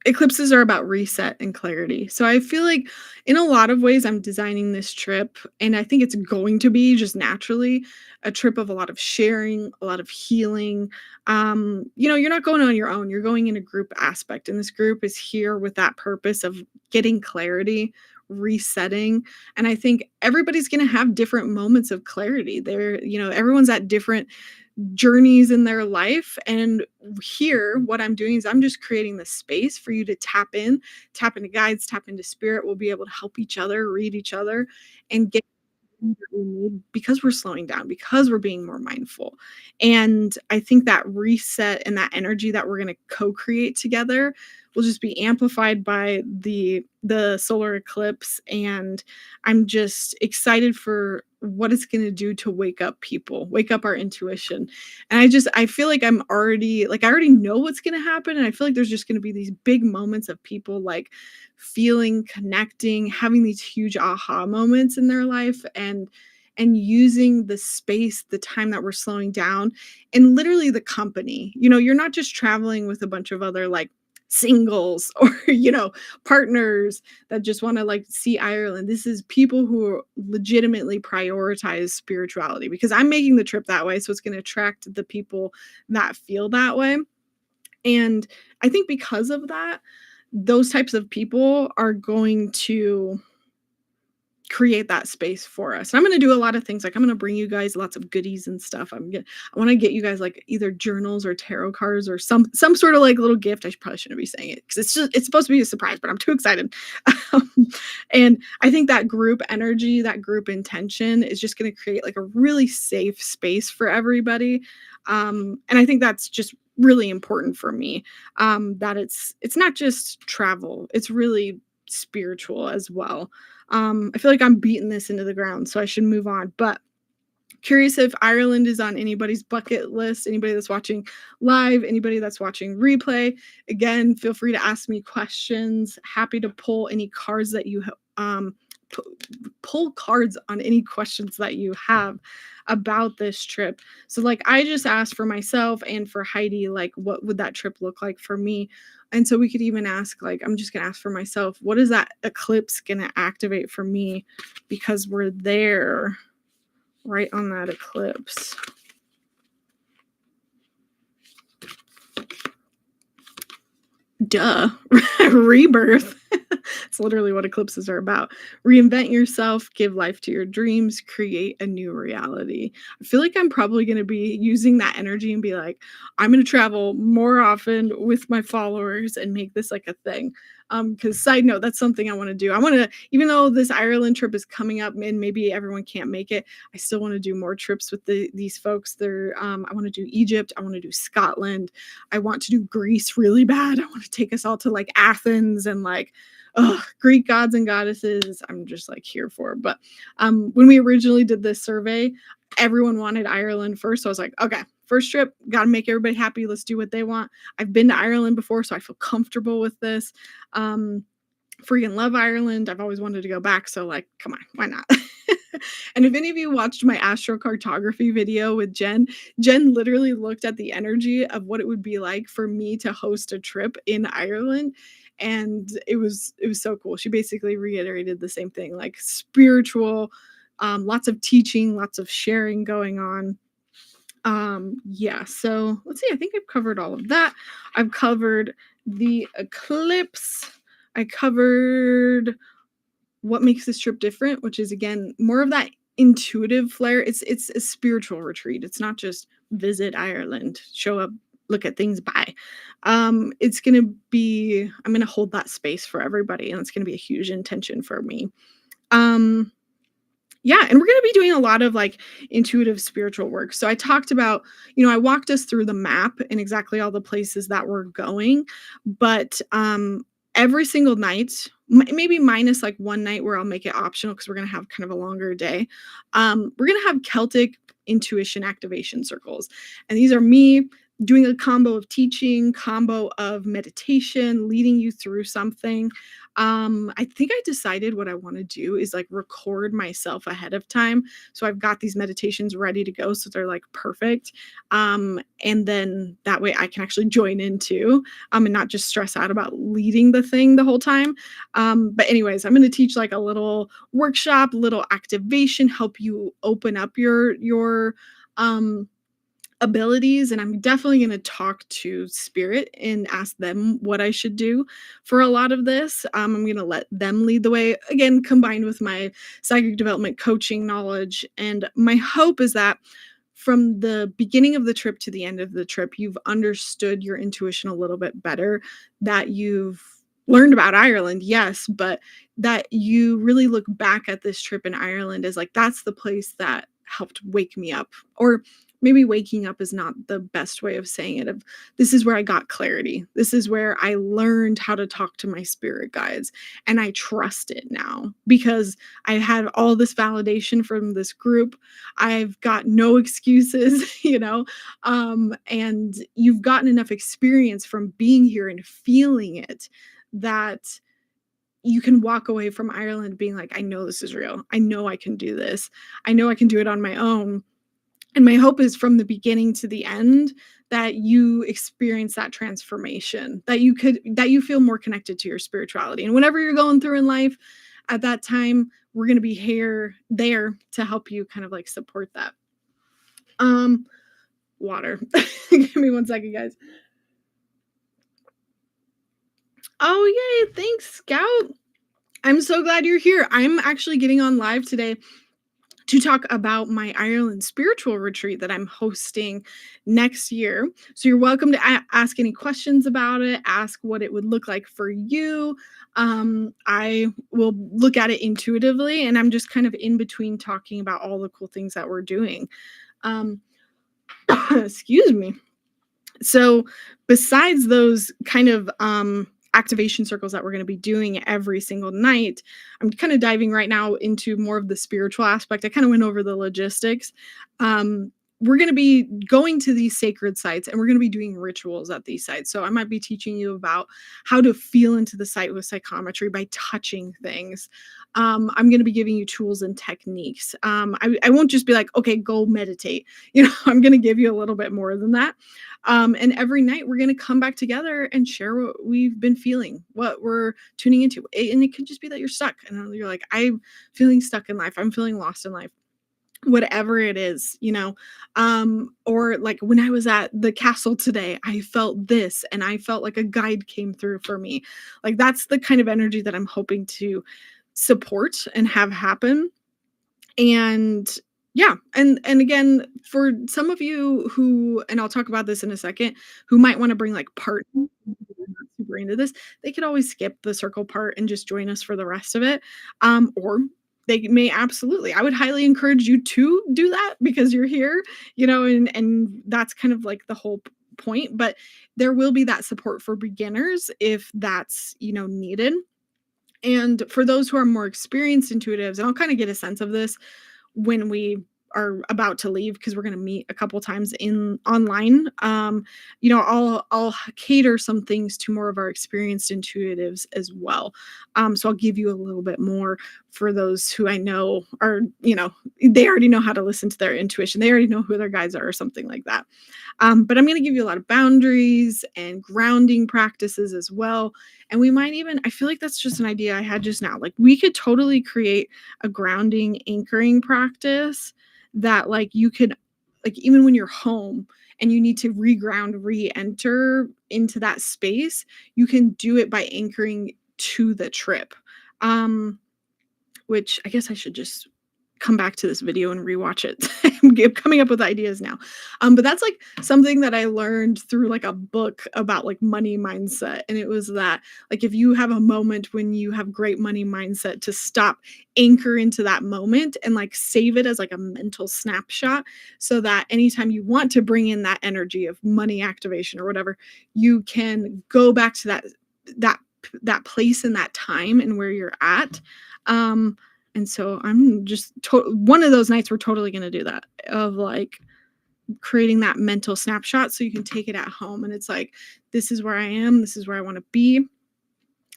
eclipses are about reset and clarity. So I feel like in a lot of ways I'm designing this trip, and I think it's going to be just naturally a trip of a lot of sharing, a lot of healing. You're not going on your own, you're going in a group aspect, and this group is here with that purpose of getting clarity, resetting. And I think everybody's going to have different moments of clarity. Everyone's at different journeys in their life. And here, what I'm doing is I'm just creating the space for you to tap into guides, tap into spirit. We'll be able to help each other, read each other, and get what we need because we're slowing down, because we're being more mindful. And I think that reset and that energy that we're going to co-create together will just be amplified by the solar eclipse, and I'm just excited for what it's going to do to wake up people, wake up our intuition. And I feel like I already know what's going to happen, and I feel like there's just going to be these big moments of people like feeling, connecting, having these huge aha moments in their life, and using the space, the time that we're slowing down, and literally the company. You're not just traveling with a bunch of other like singles or partners that just want to like see Ireland. This is people who legitimately prioritize spirituality, because I'm making the trip that way, so it's going to attract the people that feel that way. And I think because of that, those types of people are going to create that space for us. And I'm going to do a lot of things. Like, I'm going to bring you guys lots of goodies and stuff. I want to get you guys like either journals or tarot cards or some sort of like little gift. Probably shouldn't be saying it because it's supposed to be a surprise, but I'm too excited. Um, and I think that group energy, that group intention is just going to create like a really safe space for everybody. And I think that's just really important for me. That it's not just travel. It's really spiritual as well. I feel like I'm beating this into the ground, so I should move on. But curious if Ireland is on anybody's bucket list, anybody that's watching live, anybody that's watching replay. Again, feel free to ask me questions. Happy to pull any cards that you pull cards on any questions that you have about this trip. So like I just asked for myself and for Heidi, like what would that trip look like for me? And so we could even ask, like, I'm just going to ask for myself, what is that eclipse going to activate for me? Because we're there right on that eclipse. Duh. Rebirth. It's literally what eclipses are about. Reinvent yourself, give life to your dreams, create a new reality. I feel like I'm probably going to be using that energy and be like, I'm going to travel more often with my followers and make this like a thing. Because side note, that's something I want to do. I want to, even though this Ireland trip is coming up and maybe everyone can't make it, I still want to do more trips with these folks. I want to do Egypt. I want to do Scotland. I want to do Greece really bad. I want to take us all to like Athens and like, Greek gods and goddesses. I'm just like here for. But when we originally did this survey, everyone wanted Ireland first. So I was like, okay, first trip, got to make everybody happy. Let's do what they want. I've been to Ireland before, so I feel comfortable with this. Freaking love Ireland. I've always wanted to go back. So like, come on, why not? And if any of you watched my astrocartography video with Jen literally looked at the energy of what it would be like for me to host a trip in Ireland. And it was so cool. She basically reiterated the same thing, like spiritual, lots of teaching, lots of sharing going on. Yeah, so let's see. I think I've covered all of that. I've covered the eclipse. I covered what makes this trip different, which is again more of that intuitive flair. It's a spiritual retreat. It's not just visit Ireland, show up, look at things, bye. It's gonna be, I'm gonna hold that space for everybody, and it's gonna be a huge intention for me. Yeah, and we're going to be doing a lot of like intuitive spiritual work. So I talked about, I walked us through the map and exactly all the places that we're going, but every single night, maybe minus like one night where I'll make it optional because we're going to have kind of a longer day. We're going to have Celtic intuition activation circles. And these are me doing a combo of teaching, combo of meditation, leading you through something. I think I decided what I want to do is like record myself ahead of time. So I've got these meditations ready to go. So they're like perfect. And then that way I can actually join in too, and not just stress out about leading the thing the whole time. But anyways, I'm going to teach like a little workshop, little activation, help you open up your abilities. And I'm definitely going to talk to spirit and ask them what I should do for a lot of this. I'm going to let them lead the way, again, combined with my psychic development coaching knowledge. And my hope is that from the beginning of the trip to the end of the trip, you've understood your intuition a little bit better, that you've learned about Ireland, yes, but that you really look back at this trip in Ireland as like, that's the place that helped wake me up, or maybe waking up is not the best way of saying it. Of this is where I got clarity. This is where I learned how to talk to my spirit guides, and I trust it now because I had all this validation from this group. I've got no excuses, and you've gotten enough experience from being here and feeling it that you can walk away from Ireland being like, I know this is real. I know I can do this. I know I can do it on my own. And my hope is from the beginning to the end that you experience that transformation, that you feel more connected to your spirituality. And whatever you're going through in life at that time, we're going to be there to help you kind of like support that. Water. Give me 1 second, guys. Oh, yay. Thanks, Scout. I'm so glad you're here. I'm actually getting on live today to talk about my Ireland spiritual retreat that I'm hosting next year. So you're welcome to ask any questions about it, ask what it would look like for you. I will look at it intuitively, and I'm just kind of in between talking about all the cool things that we're doing. Excuse me. So besides those kind of activation circles that we're going to be doing every single night, I'm kind of diving right now into more of the spiritual aspect. I kind of went over the logistics. We're going to be going to these sacred sites, and we're going to be doing rituals at these sites. So I might be teaching you about how to feel into the site with psychometry by touching things. I'm going to be giving you tools and techniques. I won't just be like, okay, go meditate. I'm going to give you a little bit more than that. And every night we're going to come back together and share what we've been feeling, what we're tuning into. And it could just be that you're stuck and you're like, I'm feeling stuck in life. I'm feeling lost in life. Whatever it is, or like when I was at the castle today, I felt this and I felt like a guide came through for me. Like that's the kind of energy that I'm hoping to support and have happen. And yeah, and again, for some of you who, and I'll talk about this in a second, who might want to bring like partners, not super into this, they could always skip the circle part and just join us for the rest of it. Or they may absolutely. I would highly encourage you to do that because you're here, and that's kind of like the whole point. But there will be that support for beginners if that's needed. And for those who are more experienced intuitives, and I'll kind of get a sense of this when we are about to leave because we're going to meet a couple times in online. I'll cater some things to more of our experienced intuitives as well. So I'll give you a little bit more for those who I know are, they already know how to listen to their intuition. They already know who their guides are or something like that. But I'm going to give you a lot of boundaries and grounding practices as well. And we might even, I feel like that's just an idea I had just now. Like we could totally create a grounding anchoring practice that like you could, like even when you're home and you need to reground, re-enter into that space, you can do it by anchoring to the trip. Which I guess I should just come back to this video and rewatch it. I'm coming up with ideas now. But that's like something that I learned through like a book about like money mindset. And it was that like if you have a moment when you have great money mindset, to stop, anchor into that moment and like save it as like a mental snapshot so that anytime you want to bring in that energy of money activation or whatever, you can go back to that place and that time and where you're at. And so I'm just one of those nights we're totally going to do that, of like creating that mental snapshot so you can take it at home and it's like, this is where I am, this is where I want to be.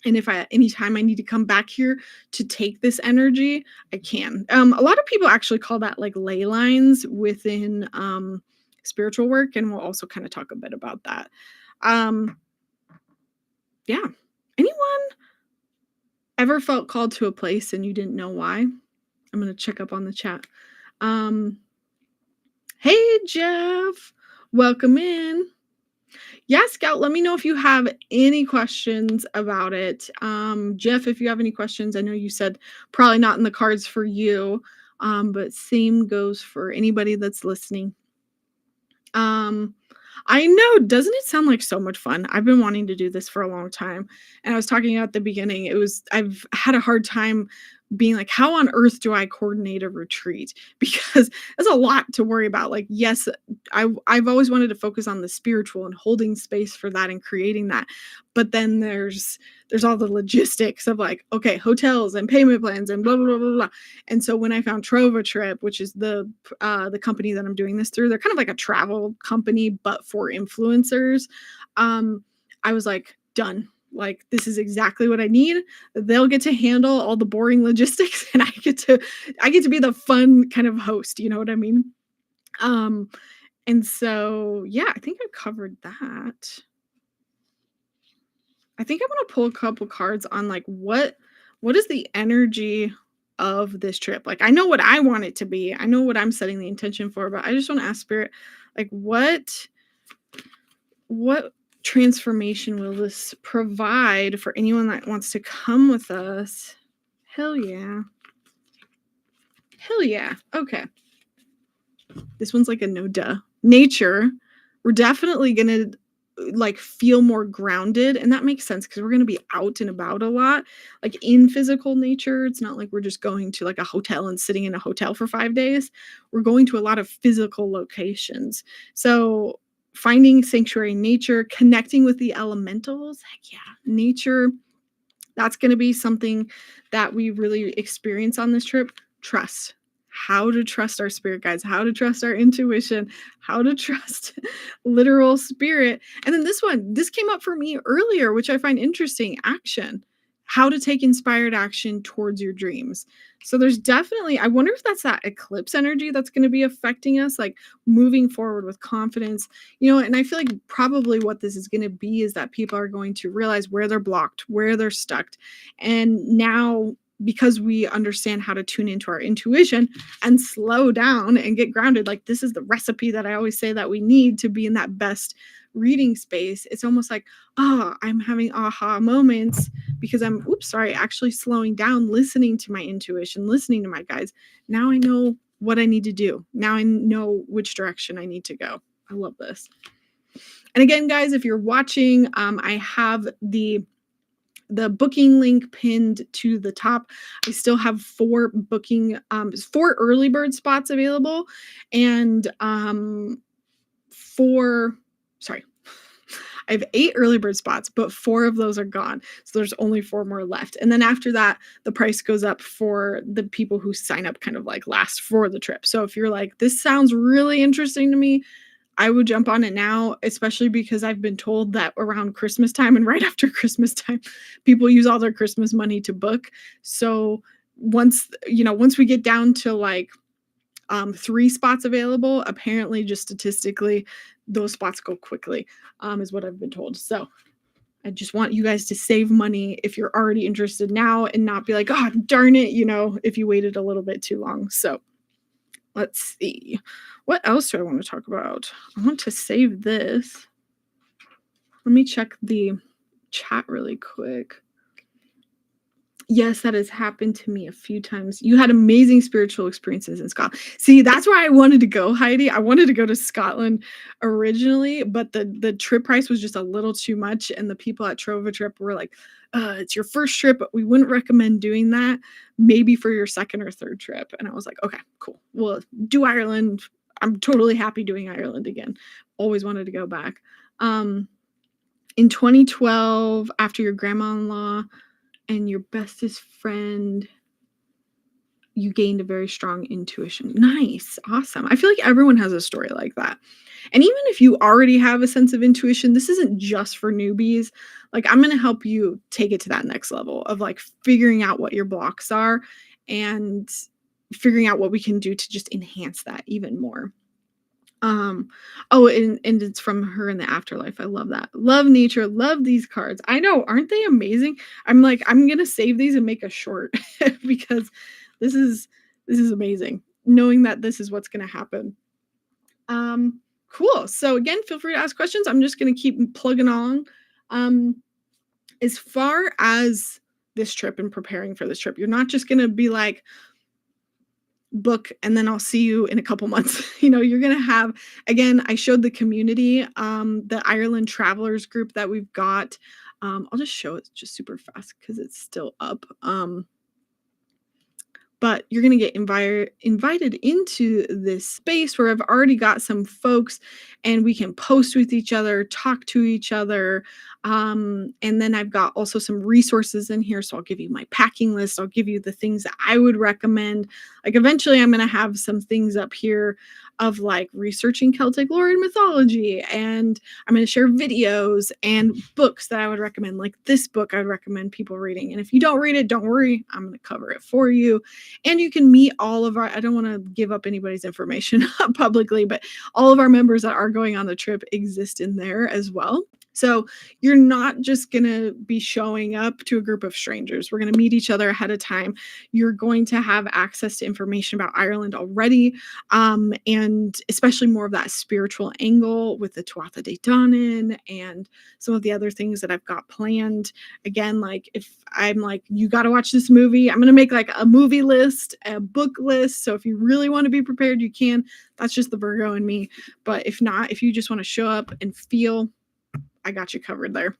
And if anytime I need to come back here to take this energy, I can. A lot of people actually call that like ley lines within spiritual work, and we'll also kind of talk a bit about that. Yeah. Anyone ever felt called to a place and you didn't know why? I'm going to check up on the chat. Hey, Jeff. Welcome in. Yeah, Scout, let me know if you have any questions about it. Jeff, if you have any questions, I know you said probably not in the cards for you, but same goes for anybody that's listening. I know, doesn't it sound like so much fun? I've been wanting to do this for a long time. And I was talking at the beginning, I've had a hard time being like, how on earth do I coordinate a retreat? Because that's a lot to worry about. Like, yes, I've always wanted to focus on the spiritual and holding space for that and creating that. But then there's all the logistics of like, okay, hotels and payment plans and blah blah blah blah blah. And so when I found Trova Trip, which is the company that I'm doing this through, they're kind of like a travel company but for influencers. I was like, done. Like, this is exactly what I need. They'll get to handle all the boring logistics, and I get to be the fun kind of host. You know what I mean? Um, and so yeah, I think I covered that. I think I want to pull a couple cards on like what is the energy of this trip? Like, I know what I want it to be. I know what I'm setting the intention for, but I just want to ask spirit, like, what transformation will this provide for anyone that wants to come with us? Hell yeah. Hell yeah. Okay. This one's like a no duh. Nature. We're definitely going to like feel more grounded, and that makes sense because we're going to be out and about a lot, like in physical nature. It's not like we're just going to like a hotel and sitting in a hotel for 5 days. We're going to a lot of physical locations. So finding sanctuary in nature, connecting with the elementals, heck yeah, nature, that's going to be something that we really experience on this trip. Trust. How to trust our spirit guides, how to trust our intuition, how to trust literal spirit. And then this came up for me earlier, which I find interesting. Action. How to take inspired action towards your dreams. So there's definitely, I wonder if that's that eclipse energy that's going to be affecting us, like moving forward with confidence, and I feel like probably what this is going to be is that people are going to realize where they're blocked, where they're stuck. And now, because we understand how to tune into our intuition and slow down and get grounded, like this is the recipe that I always say that we need to be in that best reading space. It's almost like, I'm having aha moments because I'm actually slowing down, listening to my intuition, listening to my guides. Now I know what I need to do. Now I know which direction I need to go. I love this. And again, guys, if you're watching, I have the booking link pinned to the top. I still have 4 early bird spots available, and I have 8 early bird spots, but 4 of those are gone. So there's only 4 more left. And then after that, the price goes up for the people who sign up kind of like last for the trip. So if you're like, this sounds really interesting to me, I would jump on it now, especially because I've been told that around Christmas time and right after Christmas time, people use all their Christmas money to book. So once we get down to like 3 spots available, apparently just statistically, those spots go quickly, is what I've been told. So I just want you guys to save money if you're already interested now and not be like, oh, darn it, if you waited a little bit too long. So let's see. What else do I want to talk about? I want to save this. Let me check the chat really quick. Yes, that has happened to me a few times. You had amazing spiritual experiences in Scotland. See, that's where I wanted to go, Heidi. I wanted to go to Scotland originally, but the trip price was just a little too much. And the people at Trova Trip were like, it's your first trip, but we wouldn't recommend doing that. Maybe for your second or third trip. And I was like, okay, cool. We'll do Ireland. I'm totally happy doing Ireland again. Always wanted to go back. In 2012, after your grandma-in-law and your bestest friend, you gained a very strong intuition. Nice. Awesome. I feel like everyone has a story like that. And even if you already have a sense of intuition, this isn't just for newbies. Like, I'm going to help you take it to that next level of like figuring out what your blocks are and figuring out what we can do to just enhance that even more. And it's from Her in the Afterlife. I love that. Love nature. Love these cards. I know, aren't they amazing? I'm like, I'm gonna save these and make a short because this is amazing. Knowing that this is what's gonna happen. Cool. So again, feel free to ask questions. I'm just gonna keep plugging on. As far as this trip and preparing for this trip, you're not just gonna be like, book and then I'll see you in a couple months. You're going to have, again, I showed the community, the Ireland travelers group that we've got. I'll just show it just super fast because it's still up. but you're going to get invited into this space where I've already got some folks and we can post with each other, talk to each other. And then I've got also some resources in here. So I'll give you my packing list. I'll give you the things that I would recommend. Like eventually I'm going to have some things up here of like researching Celtic lore and mythology, and I'm going to share videos and books that I would recommend. Like this book I would recommend people reading. And if you don't read it, don't worry, I'm going to cover it for you. And you can meet all of our, I don't want to give up anybody's information publicly, but all of our members that are going on the trip exist in there as well. So you're not just going to be showing up to a group of strangers. We're going to meet each other ahead of time. You're going to have access to information about Ireland already, and especially more of that spiritual angle with the Tuatha De Danann and some of the other things that I've got planned. Again, like if I'm like, you got to watch this movie, I'm going to make like a movie list, a book list. So if you really want to be prepared, you can. That's just the Virgo in me. But if not, if you just want to show up and feel, I got you covered there.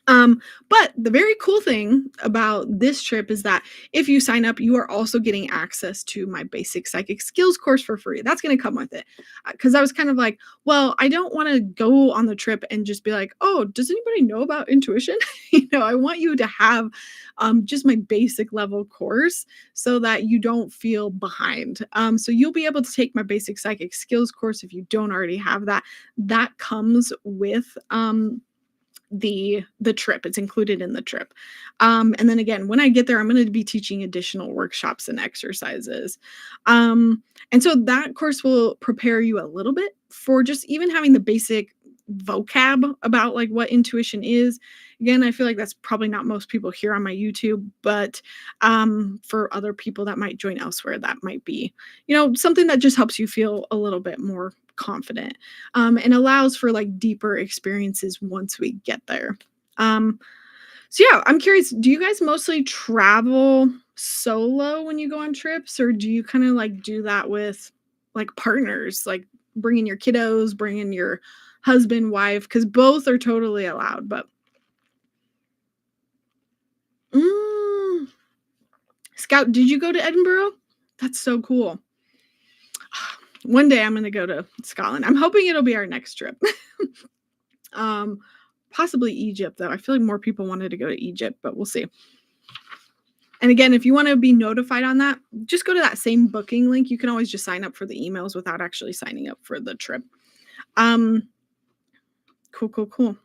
But the very cool thing about this trip is that if you sign up, you are also getting access to my basic psychic skills course for free. That's going to come with it. Because I was kind of like, well, I don't want to go on the trip and just be like, oh, does anybody know about intuition? I want you to have just my basic level course so that you don't feel behind. So you'll be able to take my basic psychic skills course if you don't already have that. That comes with the trip. It's included in the trip. And then again, when I get there, I'm going to be teaching additional workshops and exercises. And so that course will prepare you a little bit for just even having the basic vocab about like what intuition is. Again, I feel like that's probably not most people here on my YouTube, but for other people that might join elsewhere, that might be, something that just helps you feel a little bit more confident, and allows for like deeper experiences once we get there. So yeah, I'm curious, do you guys mostly travel solo when you go on trips, or do you kind of like do that with like partners, like bringing your kiddos, bringing your husband, wife, because both are totally allowed? But Scout, did you go to Edinburgh? That's so cool. One day I'm going to go to Scotland. I'm hoping it'll be our next trip. Possibly Egypt, though. I feel like more people wanted to go to Egypt, but we'll see. And again, if you want to be notified on that, just go to that same booking link. You can always just sign up for the emails without actually signing up for the trip. Cool.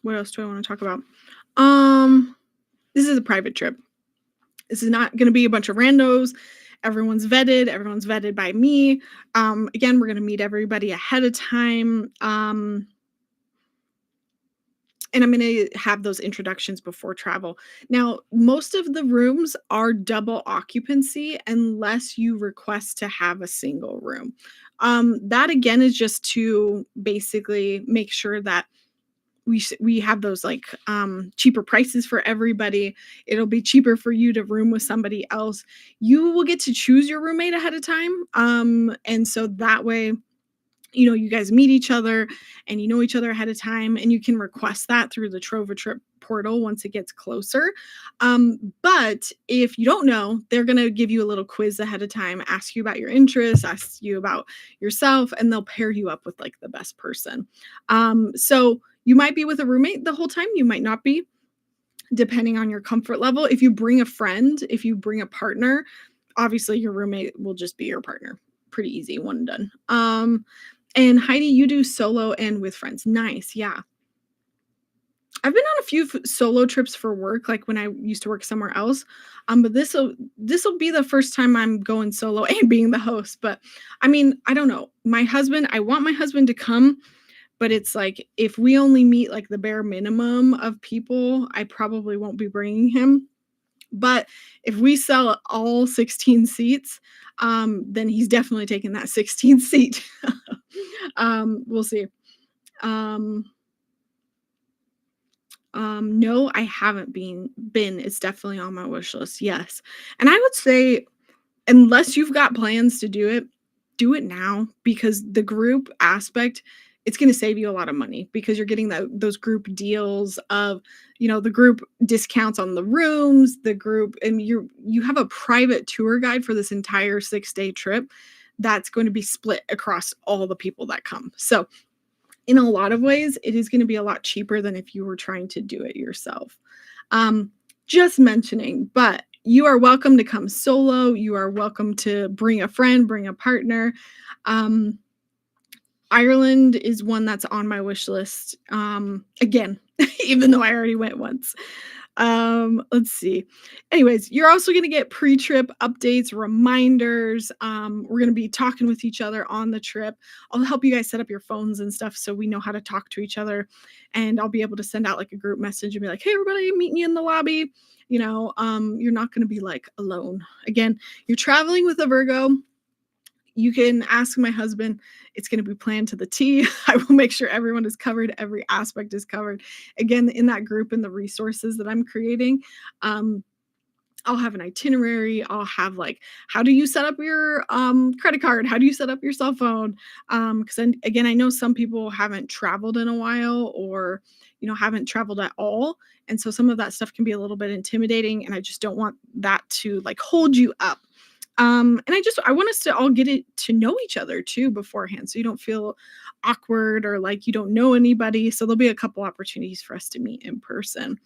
What else do I want to talk about? This is a private trip. This is not going to be a bunch of randos. Everyone's vetted by me. Again, we're going to meet everybody ahead of time. And I'm going to have those introductions before travel. Now, most of the rooms are double occupancy unless you request to have a single room. That again is just to basically make sure that we have those like cheaper prices for everybody. It'll be cheaper for you to room with somebody else. You will get to choose your roommate ahead of time. And so that way, you guys meet each other and you know each other ahead of time, and you can request that through the Trova Trip portal once it gets closer. But if you don't know, they're going to give you a little quiz ahead of time, ask you about your interests, ask you about yourself, and they'll pair you up with like the best person. So you might be with a roommate the whole time. You might not be, depending on your comfort level. If you bring a friend, if you bring a partner, obviously your roommate will just be your partner. Pretty easy, one and done. And Heidi, you do solo and with friends. Nice. Yeah. I've been on a few solo trips for work, like when I used to work somewhere else. But this'll be the first time I'm going solo and being the host. But I mean, I don't know. I want my husband to come. But it's like, if we only meet like the bare minimum of people, I probably won't be bringing him. But if we sell all 16 seats, then he's definitely taking that 16th seat. We'll see. No, I haven't been. It's definitely on my wish list. Yes. And I would say, unless you've got plans to do it now, because the group aspect it's going to save you a lot of money because you're getting those group deals of, the group discounts on the rooms, the group, and you have a private tour guide for this entire 6-day trip that's going to be split across all the people that come. So in a lot of ways, it is going to be a lot cheaper than if you were trying to do it yourself. Just mentioning, but you are welcome to come solo. You are welcome to bring a friend, bring a partner. Ireland is one that's on my wish list. Again, even though I already went once. Let's see. Anyways, you're also going to get pre-trip updates, reminders. We're going to be talking with each other on the trip. I'll help you guys set up your phones and stuff so we know how to talk to each other. And I'll be able to send out like a group message and be like, hey, everybody, I'm meeting you in the lobby. You're not going to be like alone. Again, you're traveling with a Virgo. You can ask my husband. It's going to be planned to the T. I will make sure everyone is covered. Every aspect is covered. Again, in that group and the resources that I'm creating, I'll have an itinerary. I'll have like, how do you set up your credit card? How do you set up your cell phone? Because again, I know some people haven't traveled in a while or, haven't traveled at all. And so some of that stuff can be a little bit intimidating. And I just don't want that to like hold you up. And I want us to all get it to know each other too beforehand. So you don't feel awkward or like you don't know anybody. So there'll be a couple opportunities for us to meet in person.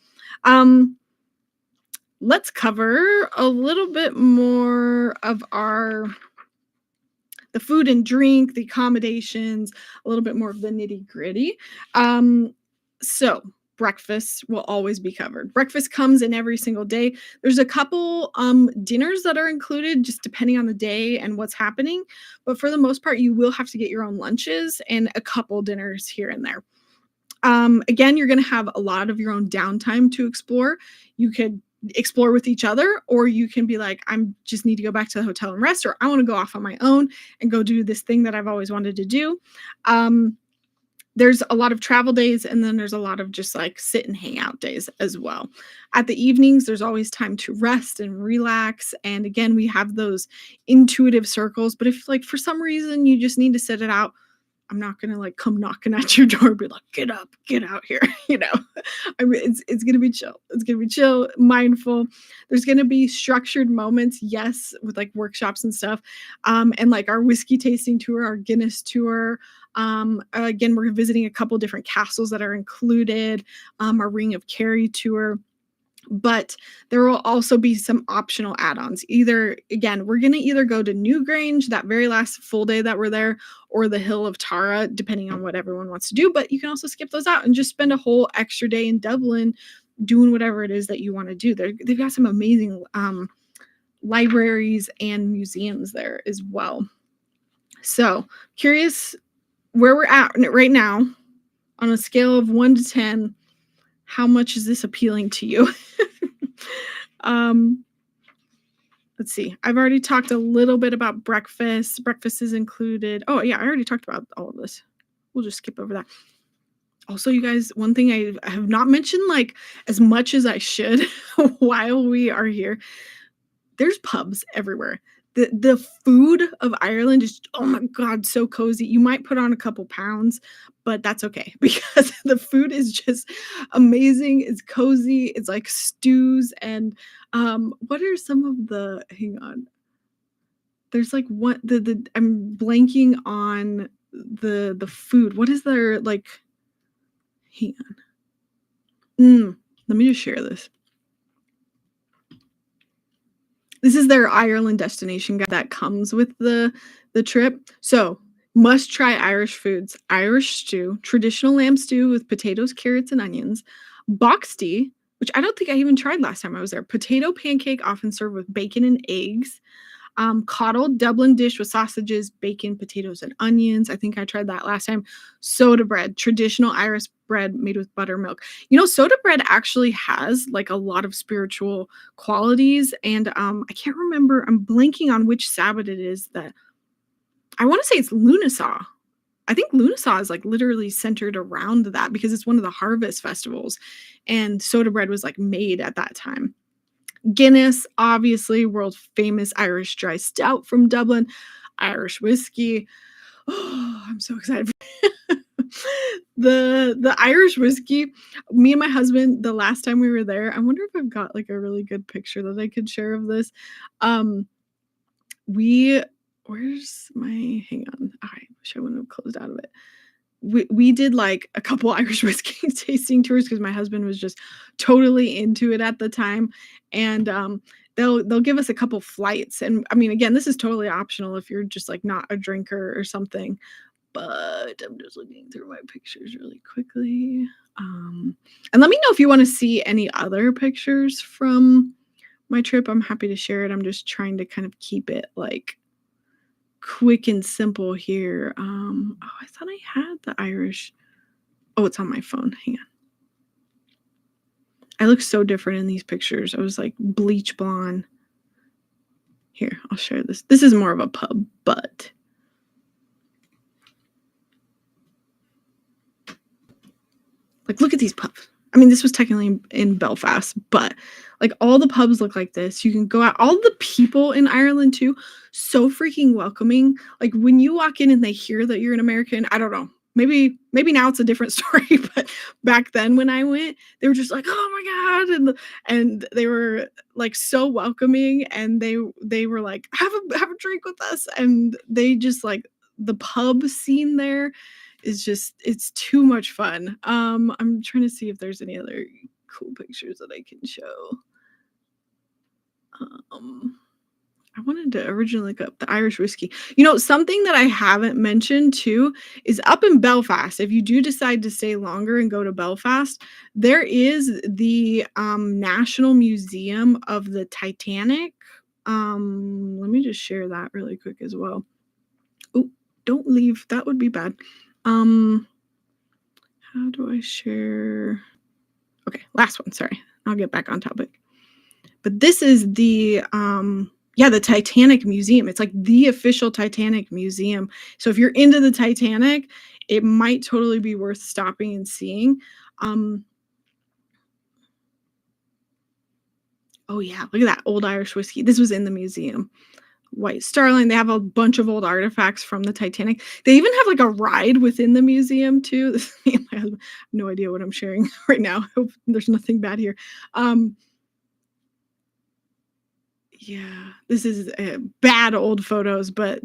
Let's cover a little bit more of the food and drink, the accommodations, a little bit more of the nitty gritty. So breakfast will always be covered. Breakfast comes in every single day. There's a couple dinners that are included just depending on the day and what's happening. But for the most part, you will have to get your own lunches and a couple dinners here and there. Again, you're going to have a lot of your own downtime to explore. You could explore with each other, or you can be like, I just need to go back to the hotel and rest, or I want to go off on my own and go do this thing that I've always wanted to do. There's a lot of travel days, and then there's a lot of just like sit and hang out days as well. At the evenings, there's always time to rest and relax. And again, we have those intuitive circles, but if like for some reason you just need to sit it out, I'm not going to like come knocking at your door and be like, get up, get out here. I mean, it's going to be chill. It's going to be chill, mindful. There's going to be structured moments. Yes. With like workshops and stuff. And like our whiskey tasting tour, our Guinness tour. Again, we're visiting a couple different castles that are included. Our Ring of Kerry tour. But there will also be some optional add-ons. We're going to either go to Newgrange, that very last full day that we're there, or the Hill of Tara, depending on what everyone wants to do. But you can also skip those out and just spend a whole extra day in Dublin doing whatever it is that you want to do. They've got some amazing libraries and museums there as well. So, curious where we're at right now on a scale of 1 to 10. How much is this appealing to you? Let's see. I've already talked a little bit about breakfast. Breakfast is included. Oh, yeah, I already talked about all of this. We'll just skip over that. Also, you guys, one thing I have not mentioned like as much as I should while we are here, there's pubs everywhere. The food of Ireland is, oh my God, so cozy. You might put on a couple pounds, but that's okay because the food is just amazing. It's cozy. It's like stews and what are some of the, hang on. There's like what I'm blanking on the food. What is their like, hang on. Let me just share this. This is their Ireland destination guide that comes with the trip. So, must try Irish foods. Irish stew, traditional lamb stew with potatoes, carrots, and onions. Boxty, which I don't think I even tried last time I was there. Potato pancake, often served with bacon and eggs. Coddled Dublin dish with sausages, bacon, potatoes, and onions. I think I tried that last time. Soda bread, traditional Irish bread made with buttermilk. Soda bread actually has like a lot of spiritual qualities. And I can't remember, I'm blanking on which Sabbath it is that I want to say it's Lunasaw. I think Lunasaw is like literally centered around that because it's one of the harvest festivals. And soda bread was like made at that time. Guinness, obviously, world famous Irish dry stout from Dublin, Irish whiskey. Oh, I'm so excited. The Irish whiskey, me and my husband, the last time we were there, I wonder if I've got, like, a really good picture that I could share of this. Um, we where's my hang on. I wish I wouldn't have closed out of it. We did, like, a couple Irish whiskey tasting tours because my husband was just totally into it at the time, and, they'll give us a couple flights, and, I mean, again, this is totally optional if you're just, like, not a drinker or something, but I'm just looking through my pictures really quickly, and let me know if you wanna see any other pictures from my trip. I'm happy to share it. I'm just trying to kind of keep it, like, quick and simple here. Oh, I thought I had the Irish. Oh, it's on my phone. Hang on. I look so different in these pictures. I was like bleach blonde. Here, I'll share this. This is more of a pub, but like, look at these pubs. I mean, this was technically in Belfast, but like all the pubs look like this. You can go out. All the people in Ireland too, so freaking welcoming. Like when you walk in and they hear that you're an American, I don't know. Maybe now it's a different story, but back then when I went, they were just like, "Oh my god!" and they were like so welcoming, and they were like, "Have a drink with us," and they just like the pub scene there is just it's too much fun. I'm trying to see if there's any other cool pictures that I can show. Um, I wanted to originally look up the Irish whiskey. You know, something that I haven't mentioned too is up in Belfast. If you do decide to stay longer and go to Belfast, there is the National Museum of the Titanic. Let me just share that really quick as well. Oh, don't leave. That would be bad. Um, how do I share? Okay, last one. Sorry, I'll get back on topic. But this is the yeah, the Titanic Museum. It's like the official Titanic Museum. So if you're into the Titanic, it might totally be worth stopping and seeing. Um, oh yeah, look at that old Irish whiskey. This was in the museum. White Star Line. They have a bunch of old artifacts from the Titanic. They even have like a ride within the museum too. This me and my husband. I have no idea what I'm sharing right now. I hope there's nothing bad here. Um, yeah, this is bad old photos, but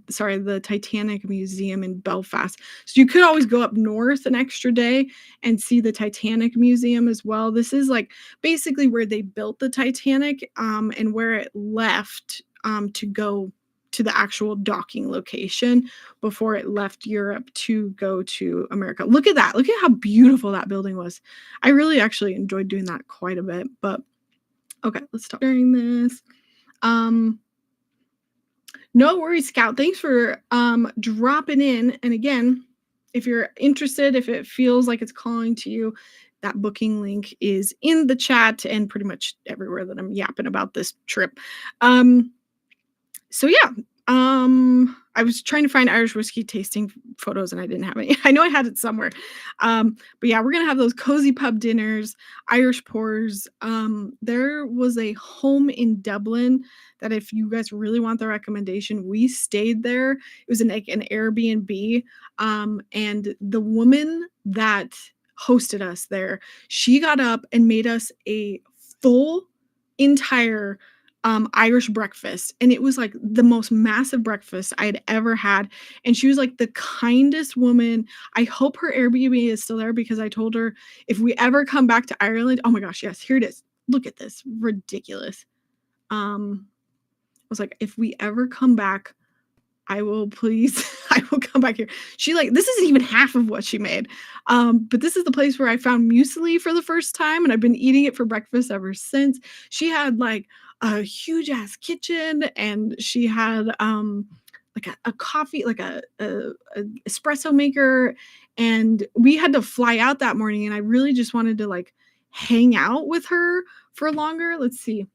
sorry, the Titanic Museum in Belfast. So you could always go up north an extra day and see the Titanic Museum as well. This is like basically where they built the Titanic, and where it left to go to the actual docking location before it left Europe to go to America. Look at that. Look at how beautiful that building was. I really actually enjoyed doing that quite a bit, but okay, let's stop sharing this. Um, no worries, Scout. Thanks for dropping in. And again, if you're interested, if it feels like it's calling to you, that booking link is in the chat and pretty much everywhere that I'm yapping about this trip. So yeah, I was trying to find Irish whiskey tasting photos and I didn't have any. I know I had it somewhere. But yeah, we're gonna have those cozy pub dinners, Irish pours. There was a home in Dublin that if you guys really want the recommendation, we stayed there. It was like an Airbnb. And the woman that hosted us there, she got up and made us a full entire Irish breakfast, and it was like the most massive breakfast I had ever had. And she was like the kindest woman. I hope her Airbnb is still there because I told her if we ever come back to Ireland, oh my gosh, yes, here it is. Look at this, ridiculous. I was like, if we ever come back, I will please, I will come back here. She like, this isn't even half of what she made. But this is the place where I found muesli for the first time, and I've been eating it for breakfast ever since. She had like a huge ass kitchen, and she had like a coffee, like a espresso maker, and we had to fly out that morning, and I really just wanted to like hang out with her for longer. Let's see.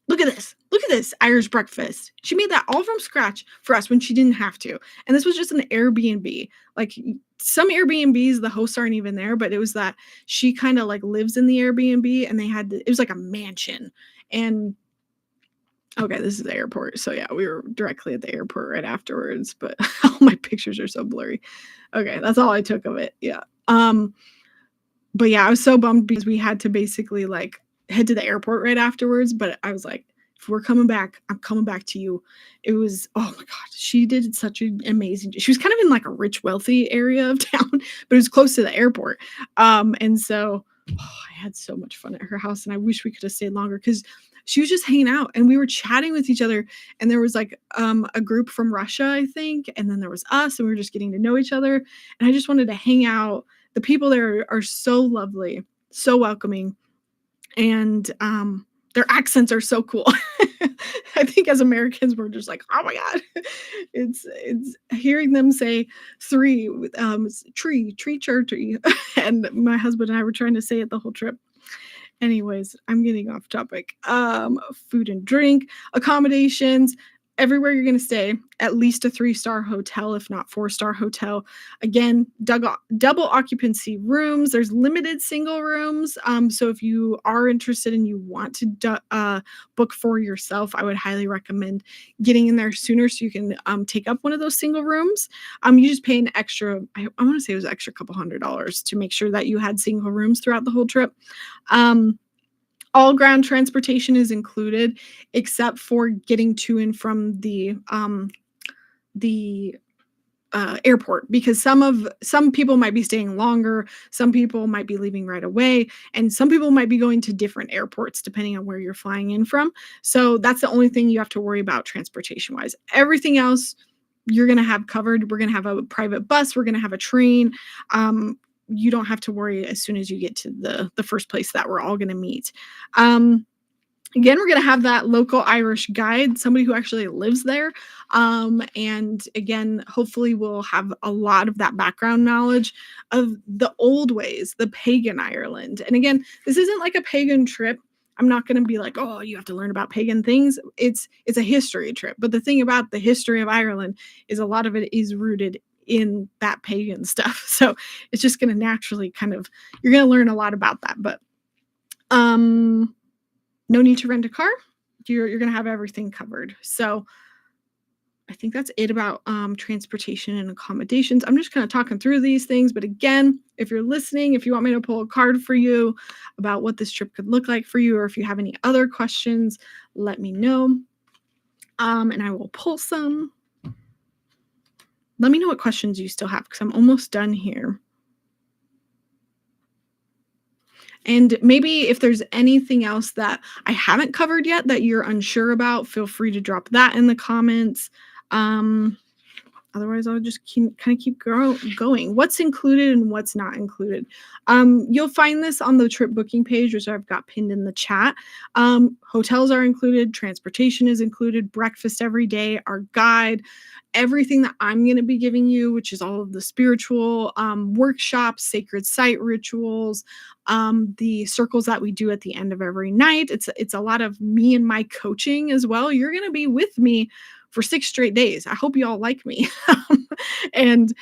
Look at this. Look at this Irish breakfast. She made that all from scratch for us when she didn't have to. And this was just an Airbnb. Like some Airbnbs, the hosts aren't even there, but it was that she kind of like lives in the Airbnb and it was like a mansion. And Okay, this is the airport. So yeah, we were directly at the airport right afterwards, but all my pictures are so blurry. Okay, that's all I took of it. Yeah. But yeah, I was so bummed because we had to basically like head to the airport right afterwards. But I was like, if we're coming back, I'm coming back to you. It was, oh my God, she did such an amazing. She was kind of in like a rich, wealthy area of town, but it was close to the airport. And so I had so much fun at her house, and I wish we could have stayed longer because she was just hanging out and we were chatting with each other. And there was like a group from Russia, I think, and then there was us, and we were just getting to know each other. And I just wanted to hang out. The people there are so lovely, so welcoming, and their accents are so cool. I think as Americans, we're just like, oh my God. It's hearing them say three, tree, tree. And my husband and I were trying to say it the whole trip. Anyways, I'm getting off topic. Food and drink, accommodations, everywhere you're going to stay, at least a 3-star hotel, if not 4-star hotel. Again, double occupancy rooms. There's limited single rooms. So if you are interested and you want to book for yourself, I would highly recommend getting in there sooner so you can take up one of those single rooms. You just pay an extra, I want to say it was extra couple $100 to make sure that you had single rooms throughout the whole trip. All ground transportation is included, except for getting to and from the airport, because some people might be staying longer, some people might be leaving right away, and some people might be going to different airports depending on where you're flying in from. So that's the only thing you have to worry about transportation wise. Everything else you're going to have covered. We're going to have a private bus, we're going to have a train. You don't have to worry as soon as you get to the first place that we're all going to meet. Again, we're going to have that local Irish guide, somebody who actually lives there. And again, hopefully we'll have a lot of that background knowledge of the old ways, the pagan Ireland. And again, this isn't like a pagan trip. I'm not going to be like, oh, you have to learn about pagan things. It's a history trip. But the thing about the history of Ireland is a lot of it is rooted in that pagan stuff. So it's just going to naturally you're going to learn a lot about that. But no need to rent a car. You're going to have everything covered. So I think that's it about transportation and accommodations. I'm just kind of talking through these things. But again, if you're listening, if you want me to pull a card for you about what this trip could look like for you, or if you have any other questions, let me know. And I will pull some. Let me know what questions you still have, because I'm almost done here. And maybe if there's anything else that I haven't covered yet that you're unsure about, feel free to drop that in the comments. Otherwise, I'll just keep going. What's included and what's not included. You'll find this on the trip booking page, which I've got pinned in the chat. Hotels are included. Transportation is included. Breakfast every day. Our guide. Everything that I'm going to be giving you, which is all of the spiritual workshops, sacred site rituals, the circles that we do at the end of every night. It's a lot of me and my coaching as well. You're going to be with me for 6 straight days. I hope you all like me. and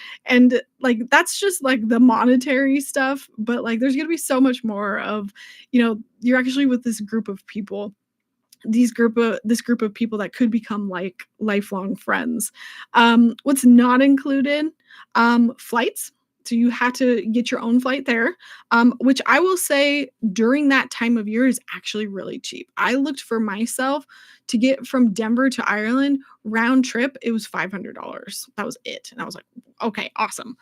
like, that's just like the monetary stuff, but like, there's going to be so much more of, you're actually with this group of people, this group of people that could become like lifelong friends. What's not included, flights. So you have to get your own flight there, which I will say during that time of year is actually really cheap. I looked for myself to get from Denver to Ireland round trip. It was $500. That was it. And I was like, okay, awesome.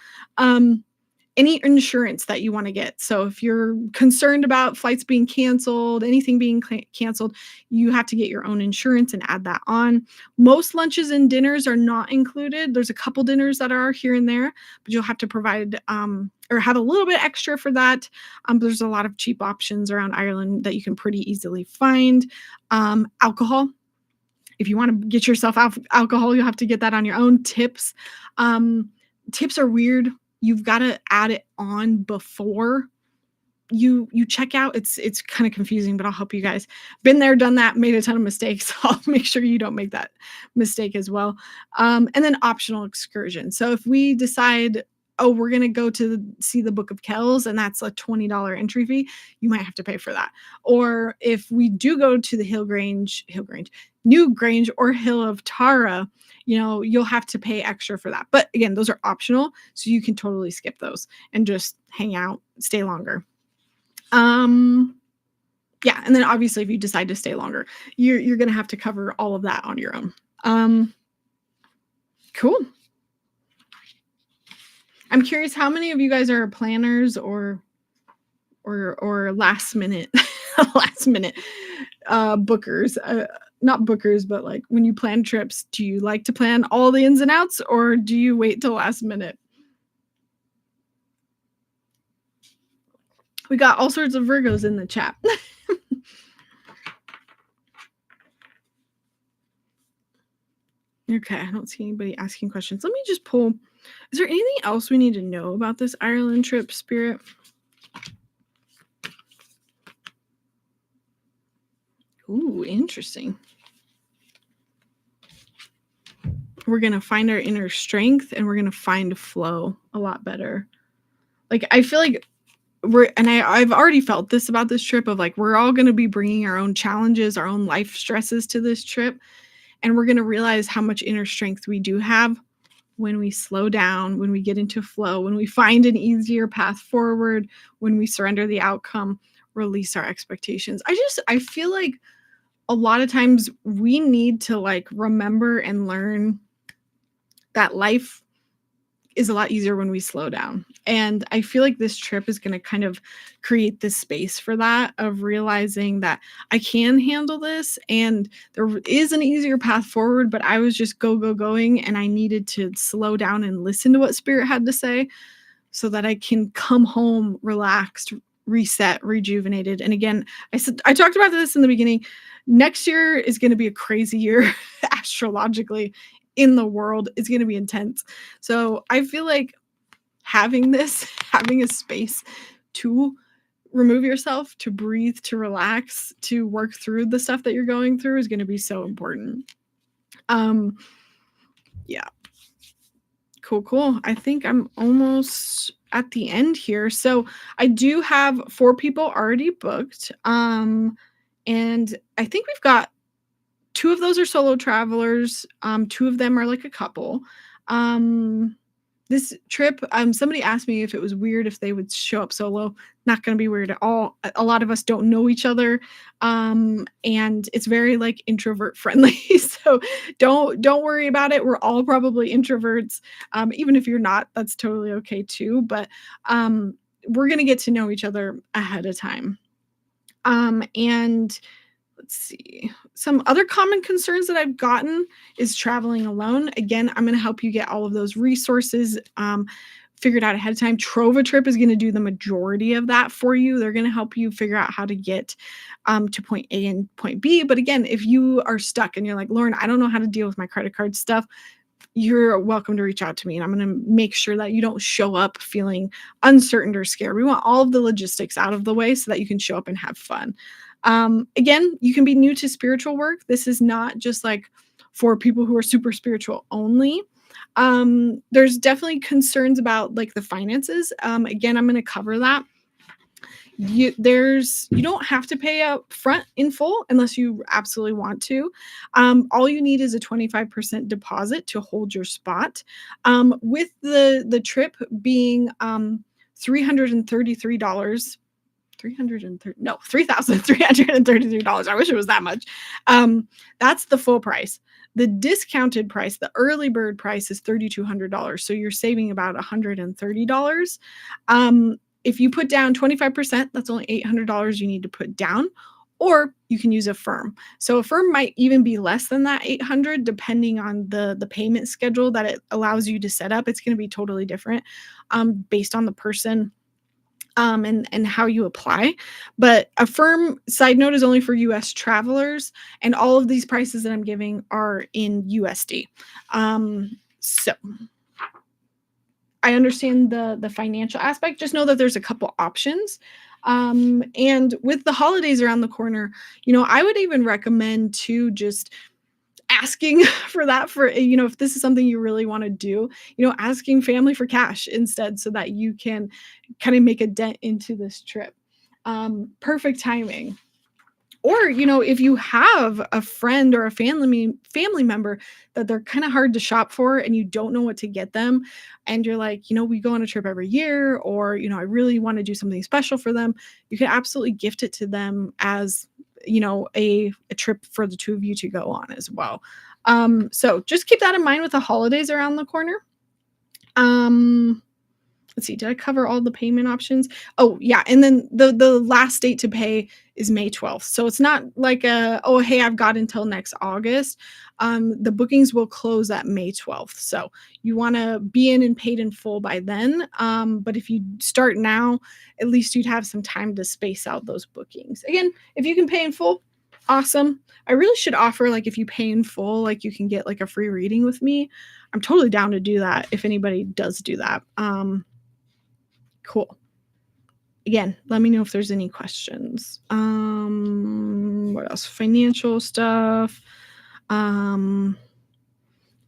Any insurance that you want to get. So if you're concerned about flights being canceled, anything being canceled, you have to get your own insurance and add that on. Most lunches and dinners are not included. There's a couple dinners that are here and there, but you'll have to provide or have a little bit extra for that. There's a lot of cheap options around Ireland that you can pretty easily find. Alcohol. If you want to get yourself alcohol, you'll have to get that on your own. Tips. Tips are weird. You've got to add it on before you check out. It's kind of confusing, but I'll help you guys. Been there, done that, made a ton of mistakes. I'll make sure you don't make that mistake as well. And then optional excursion. So if we decide oh, we're gonna go to see the Book of Kells, and that's a $20 entry fee, you might have to pay for that. Or if we do go to the Newgrange or Hill of Tara, you'll have to pay extra for that. But again, those are optional, so you can totally skip those and just hang out, stay longer. Yeah, and then obviously if you decide to stay longer, you're gonna have to cover all of that on your own. Cool. I'm curious how many of you guys are planners or last minute last minute bookers. Not bookers, but like when you plan trips, do you like to plan all the ins and outs or do you wait till last minute? We got all sorts of Virgos in the chat. Okay, I don't see anybody asking questions. Let me just pull. Is there anything else we need to know about this Ireland trip, Spirit? Ooh, interesting. We're going to find our inner strength and we're going to find flow a lot better. Like, I feel like I've already felt this about this trip of like, we're all going to be bringing our own challenges, our own life stresses to this trip. And we're going to realize how much inner strength we do have when we slow down, when we get into flow, when we find an easier path forward, when we surrender the outcome, release our expectations. I feel like a lot of times we need to like remember and learn that life is a lot easier when we slow down. And I feel like this trip is going to kind of create this space for that, of realizing that I can handle this and there is an easier path forward, but I was just going and I needed to slow down and listen to what Spirit had to say so that I can come home relaxed, reset, rejuvenated. And again, I talked about this in the beginning. Next year is going to be a crazy year astrologically in the world. It's going to be intense. So I feel like having a space to remove yourself, to breathe, to relax, to work through the stuff that you're going through is going to be so important. Yeah. Cool. I think I'm almost at the end here. So I do have 4 people already booked. And I think we've got 2 of those are solo travelers. 2 of them are like a couple. This trip, somebody asked me if it was weird if they would show up solo. Not going to be weird at all. A lot of us don't know each other. And it's very like introvert friendly. So don't worry about it. We're all probably introverts. Even if you're not, that's totally okay too. But we're going to get to know each other ahead of time. And let's see. Some other common concerns that I've gotten is traveling alone. Again, I'm going to help you get all of those resources figured out ahead of time. Trova Trip is going to do the majority of that for you. They're going to help you figure out how to get to point A and point B. But again, if you are stuck and you're like, Lauryn, I don't know how to deal with my credit card stuff, you're welcome to reach out to me. And I'm going to make sure that you don't show up feeling uncertain or scared. We want all of the logistics out of the way so that you can show up and have fun. Again, you can be new to spiritual work. This is not just like for people who are super spiritual only. There's definitely concerns about like the finances. Again, I'm going to cover that. You don't have to pay up front in full unless you absolutely want to. All you need is a 25% deposit to hold your spot. With the trip being $333. $3,333. I wish it was that much. That's the full price. The discounted price, the early bird price, is $3,200. So you're saving about $130. If you put down 25%, that's only $800 you need to put down, or you can use Affirm. So Affirm might even be less than that $800, depending on the payment schedule that it allows you to set up. It's going to be totally different based on the person. And how you apply. But Affirm, side note, is only for US travelers, and all of these prices that I'm giving are in USD. So I understand the financial aspect. Just know that there's a couple options. And with the holidays around the corner, I would even recommend to just asking for that for, if this is something you really want to do, asking family for cash instead so that you can kind of make a dent into this trip. Perfect timing. Or, if you have a friend or a family member that they're kind of hard to shop for and you don't know what to get them, and you're like, we go on a trip every year, or, I really want to do something special for them, you can absolutely gift it to them as, a trip for the two of you to go on as well. So just keep that in mind with the holidays around the corner. Let's see, did I cover all the payment options? Oh, yeah, and then the last date to pay is May 12th. So it's not like oh, hey, I've got until next August. The bookings will close at May 12th. So you want to be in and paid in full by then. But if you start now, at least you'd have some time to space out those bookings. Again, if you can pay in full, awesome. I really should offer, like, if you pay in full, like, you can get like a free reading with me. I'm totally down to do that if anybody does do that. Cool. Again, let me know if there's any questions. What else? Financial stuff.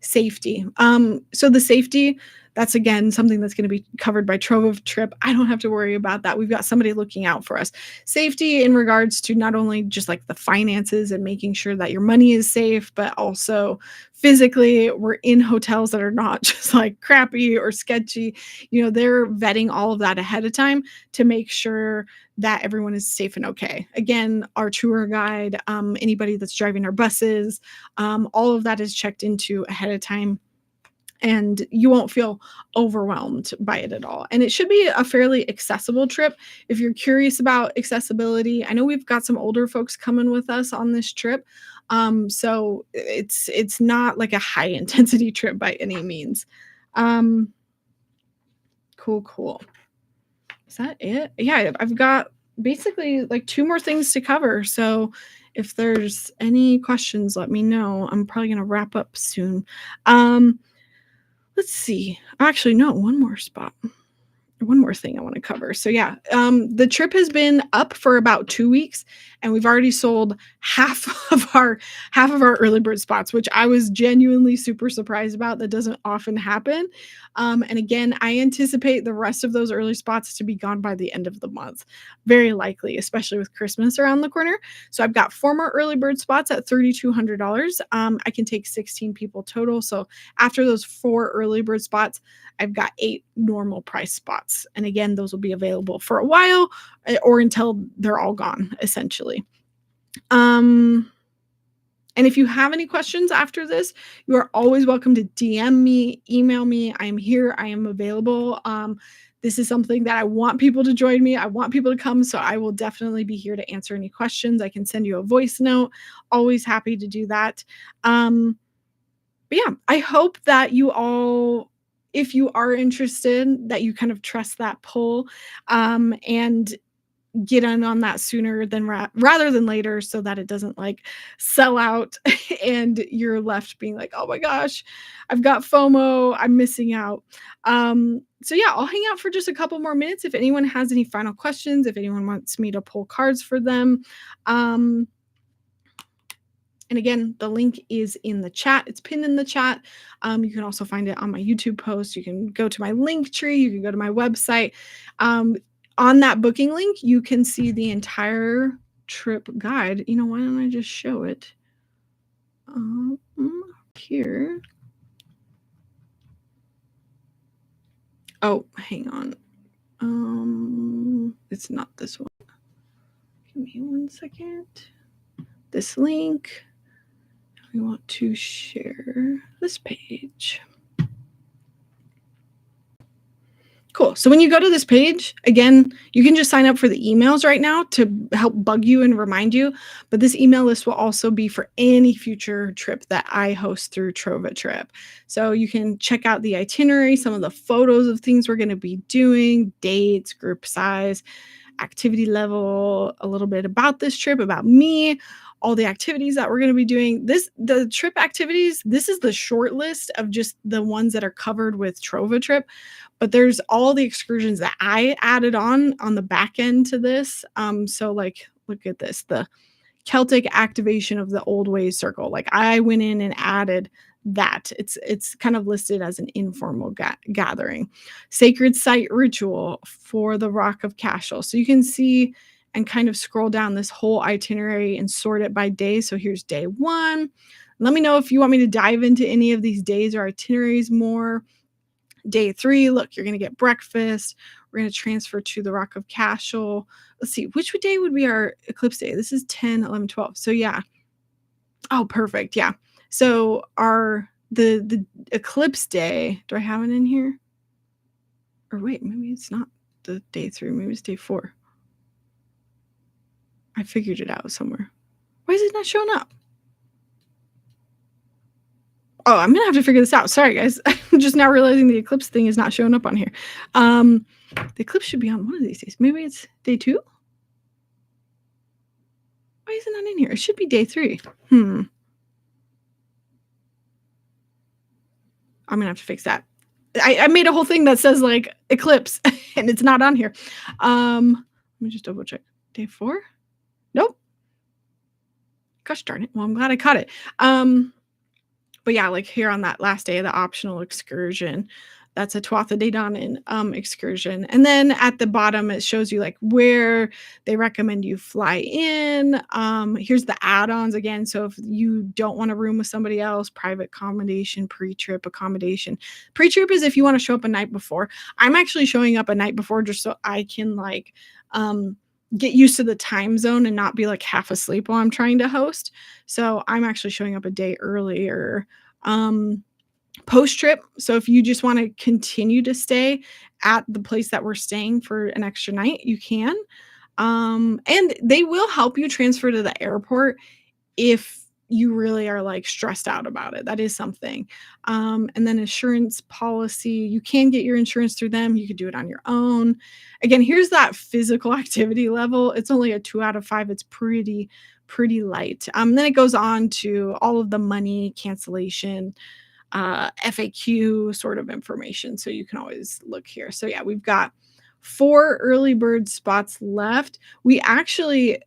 Safety. So the safety, that's again something that's going to be covered by Trova Trip. I don't have to worry about that. We've got somebody looking out for us. Safety in regards to not only just like the finances and making sure that your money is safe, but also physically, we're in hotels that are not just like crappy or sketchy. They're vetting all of that ahead of time to make sure that everyone is safe and okay. Again, our tour guide, anybody that's driving our buses, all of that is checked into ahead of time, and you won't feel overwhelmed by it at all. And it should be a fairly accessible trip. If you're curious about accessibility, I know we've got some older folks coming with us on this trip. So it's not like a high intensity trip by any means. Cool. Is that it? Yeah, I've got basically like 2 more things to cover. So if there's any questions, let me know. I'm probably going to wrap up soon. Let's see. Actually, no, one more thing I want to cover. So yeah, the trip has been up for about 2 weeks, and we've already sold half of our early bird spots, which I was genuinely super surprised about. That doesn't often happen. And again, I anticipate the rest of those early spots to be gone by the end of the month, very likely, especially with Christmas around the corner. So I've got 4 more early bird spots at $3,200. I can take 16 people total. So after those 4 early bird spots, I've got 8 normal price spots. And again, those will be available for a while or until they're all gone, essentially. And if you have any questions after this, you are always welcome to DM me, email me. I am here. I am available. This is something that I want people to join me. I want people to come. So I will definitely be here to answer any questions. I can send you a voice note. Always happy to do that. But yeah, I hope that you all, if you are interested, that you kind of trust that pull, and get in on that sooner than rather than later, so that it doesn't like sell out and you're left being like, oh my gosh, I've got FOMO, I'm missing out. So yeah, I'll hang out for just a couple more minutes if anyone has any final questions, if anyone wants me to pull cards for them. And again, the link is in the chat. It's pinned in the chat. You can also find it on my YouTube post. You can go to my link tree. You can go to my website. On that booking link, you can see the entire trip guide. Why don't I just show it here? Oh, hang on. It's not this one. Give me 1 second. This link. We want to share this page. Cool. So when you go to this page, again, you can just sign up for the emails right now to help bug you and remind you. But this email list will also be for any future trip that I host through Trova Trip. So you can check out the itinerary, some of the photos of things we're going to be doing, dates, group size, activity level, a little bit about this trip, about me, all the activities that we're going to be doing. The trip activities, this is the short list of just the ones that are covered with Trova Trip, but there's all the excursions that I added on the back end to this. So like, look at this, the Celtic activation of the old ways circle. Like I went in and added that. It's kind of listed as an informal gathering. Sacred site ritual for the Rock of Cashel. So you can see and kind of scroll down this whole itinerary and sort it by day. So here's day 1. Let me know if you want me to dive into any of these days or itineraries more. Day 3, look, you're going to get breakfast. We're going to transfer to the Rock of Cashel. Let's see, which day would be our eclipse day? This is 10, 11, 12. So yeah. Oh, perfect. Yeah. So the eclipse day, do I have it in here? Or wait, maybe it's not the day 3. Maybe it's day 4. I figured it out somewhere. Why is it not showing up? Oh, I'm gonna have to figure this out. Sorry, guys. I'm just now realizing the eclipse thing is not showing up on here. The eclipse should be on one of these days. Maybe it's day 2. Why is it not in here? It should be day 3. I'm gonna have to fix that. I made a whole thing that says like eclipse and it's not on here. Let me just double check. Day 4? Nope. Gosh darn it. Well, I'm glad I caught it. But yeah, like here on that last day of the optional excursion, that's a Tuatha De Danann excursion. And then at the bottom, it shows you like where they recommend you fly in. Here's the add-ons again. So if you don't want to room with somebody else, private accommodation, pre-trip accommodation. Pre-trip is if you want to show up a night before. I'm actually showing up a night before just so I can like get used to the time zone and not be like half asleep while I'm trying to host. So I'm actually showing up a day earlier. Post trip. So if you just want to continue to stay at the place that we're staying for an extra night, you can. And they will help you transfer to the airport if you really are like stressed out about it. That is something. And then insurance policy, you can get your insurance through them. You could do it on your own. Again, here's that physical activity level. It's only a 2 out of 5. It's pretty light. Then it goes on to all of the money cancellation, FAQ sort of information. So you can always look here. So yeah, we've got 4 early bird spots left. We actually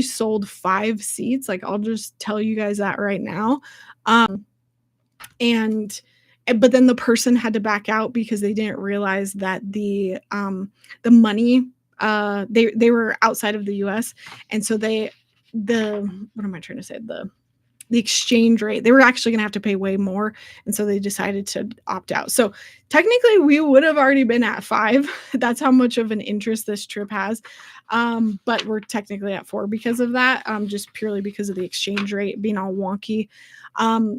sold 5 seats. Like I'll just tell you guys that right now. But then the person had to back out because they didn't realize that the money they were outside of the US, and so what am I trying to say? The exchange rate, they were actually going to have to pay way more. And so they decided to opt out. So technically we would have already been at 5. That's how much of an interest this trip has. But we're technically at 4 because of that, just purely because of the exchange rate being all wonky.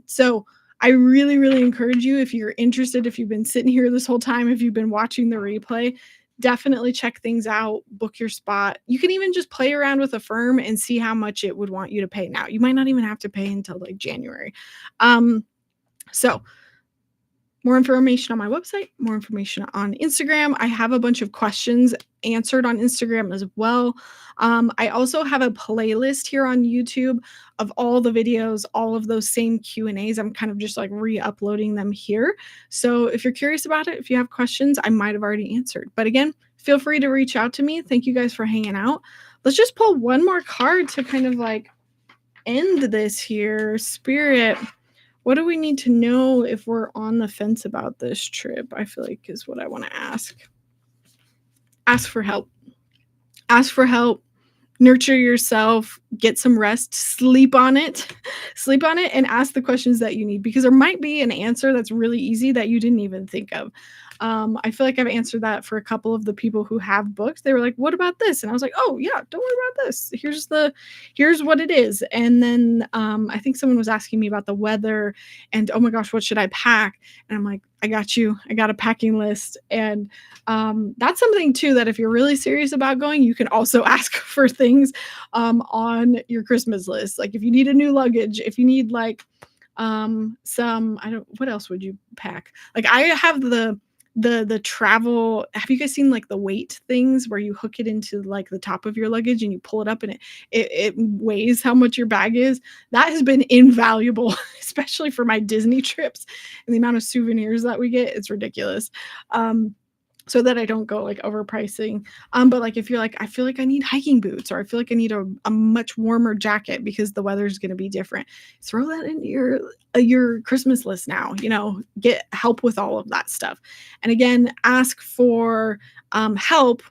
So I really, really encourage you, if you're interested, if you've been sitting here this whole time, if you've been watching the replay, definitely check things out, book your spot. You can even just play around with Affirm and see how much it would want you to pay now. You might not even have to pay until like January. So more information on my website, more information on Instagram. I have a bunch of questions answered on Instagram as well. I also have a playlist here on YouTube of all the videos, all of those same Q&As. I'm kind of just like re-uploading them here. So if you're curious about it, if you have questions, I might have already answered. But again, feel free to reach out to me. Thank you guys for hanging out. Let's just pull one more card to kind of like end this here. Spirit, what do we need to know if we're on the fence about this trip? I feel like is what I want to ask. Ask for help. Ask for help. Nurture yourself. Get some rest. Sleep on it. Sleep on it and ask the questions that you need, because there might be an answer that's really easy that you didn't even think of. I feel like I've answered that for a couple of the people who have books. They were like, what about this? And I was like, oh yeah, don't worry about this. Here's what it is. And then I think someone was asking me about the weather and, oh my gosh, what should I pack? And I'm like, I got you. I got a packing list. And that's something too, that if you're really serious about going, you can also ask for things on your Christmas list. Like if you need a new luggage, if you need like what else would you pack? Like I have the travel, have you guys seen like the weight things where you hook it into like the top of your luggage and you pull it up and it weighs how much your bag is? That has been invaluable, especially for my Disney trips and the amount of souvenirs that we get. It's ridiculous. so that I don't go like overpricing. But like if you're like, I feel like I need hiking boots, or I feel like I need a much warmer jacket because the weather's going to be different, throw that into your Christmas list now. Get help with all of that stuff. And again, ask for help,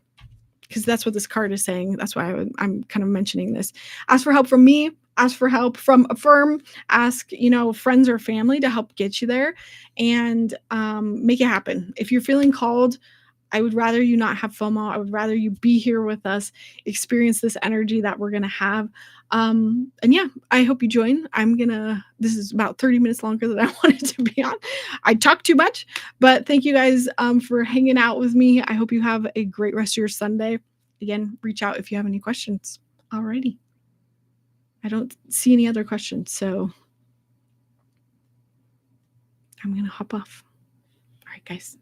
because that's what this card is saying. That's why I'm kind of mentioning this. Ask for help from me. Ask for help from Affirm. Ask, friends or family to help get you there, and make it happen. If you're feeling called, I would rather you not have FOMO. I would rather you be here with us, experience this energy that we're going to have. And yeah, I hope you join. This is about 30 minutes longer than I wanted to be on. I talk too much, but thank you guys for hanging out with me. I hope you have a great rest of your Sunday. Again, reach out if you have any questions. Alrighty. I don't see any other questions, so I'm going to hop off. All right, guys.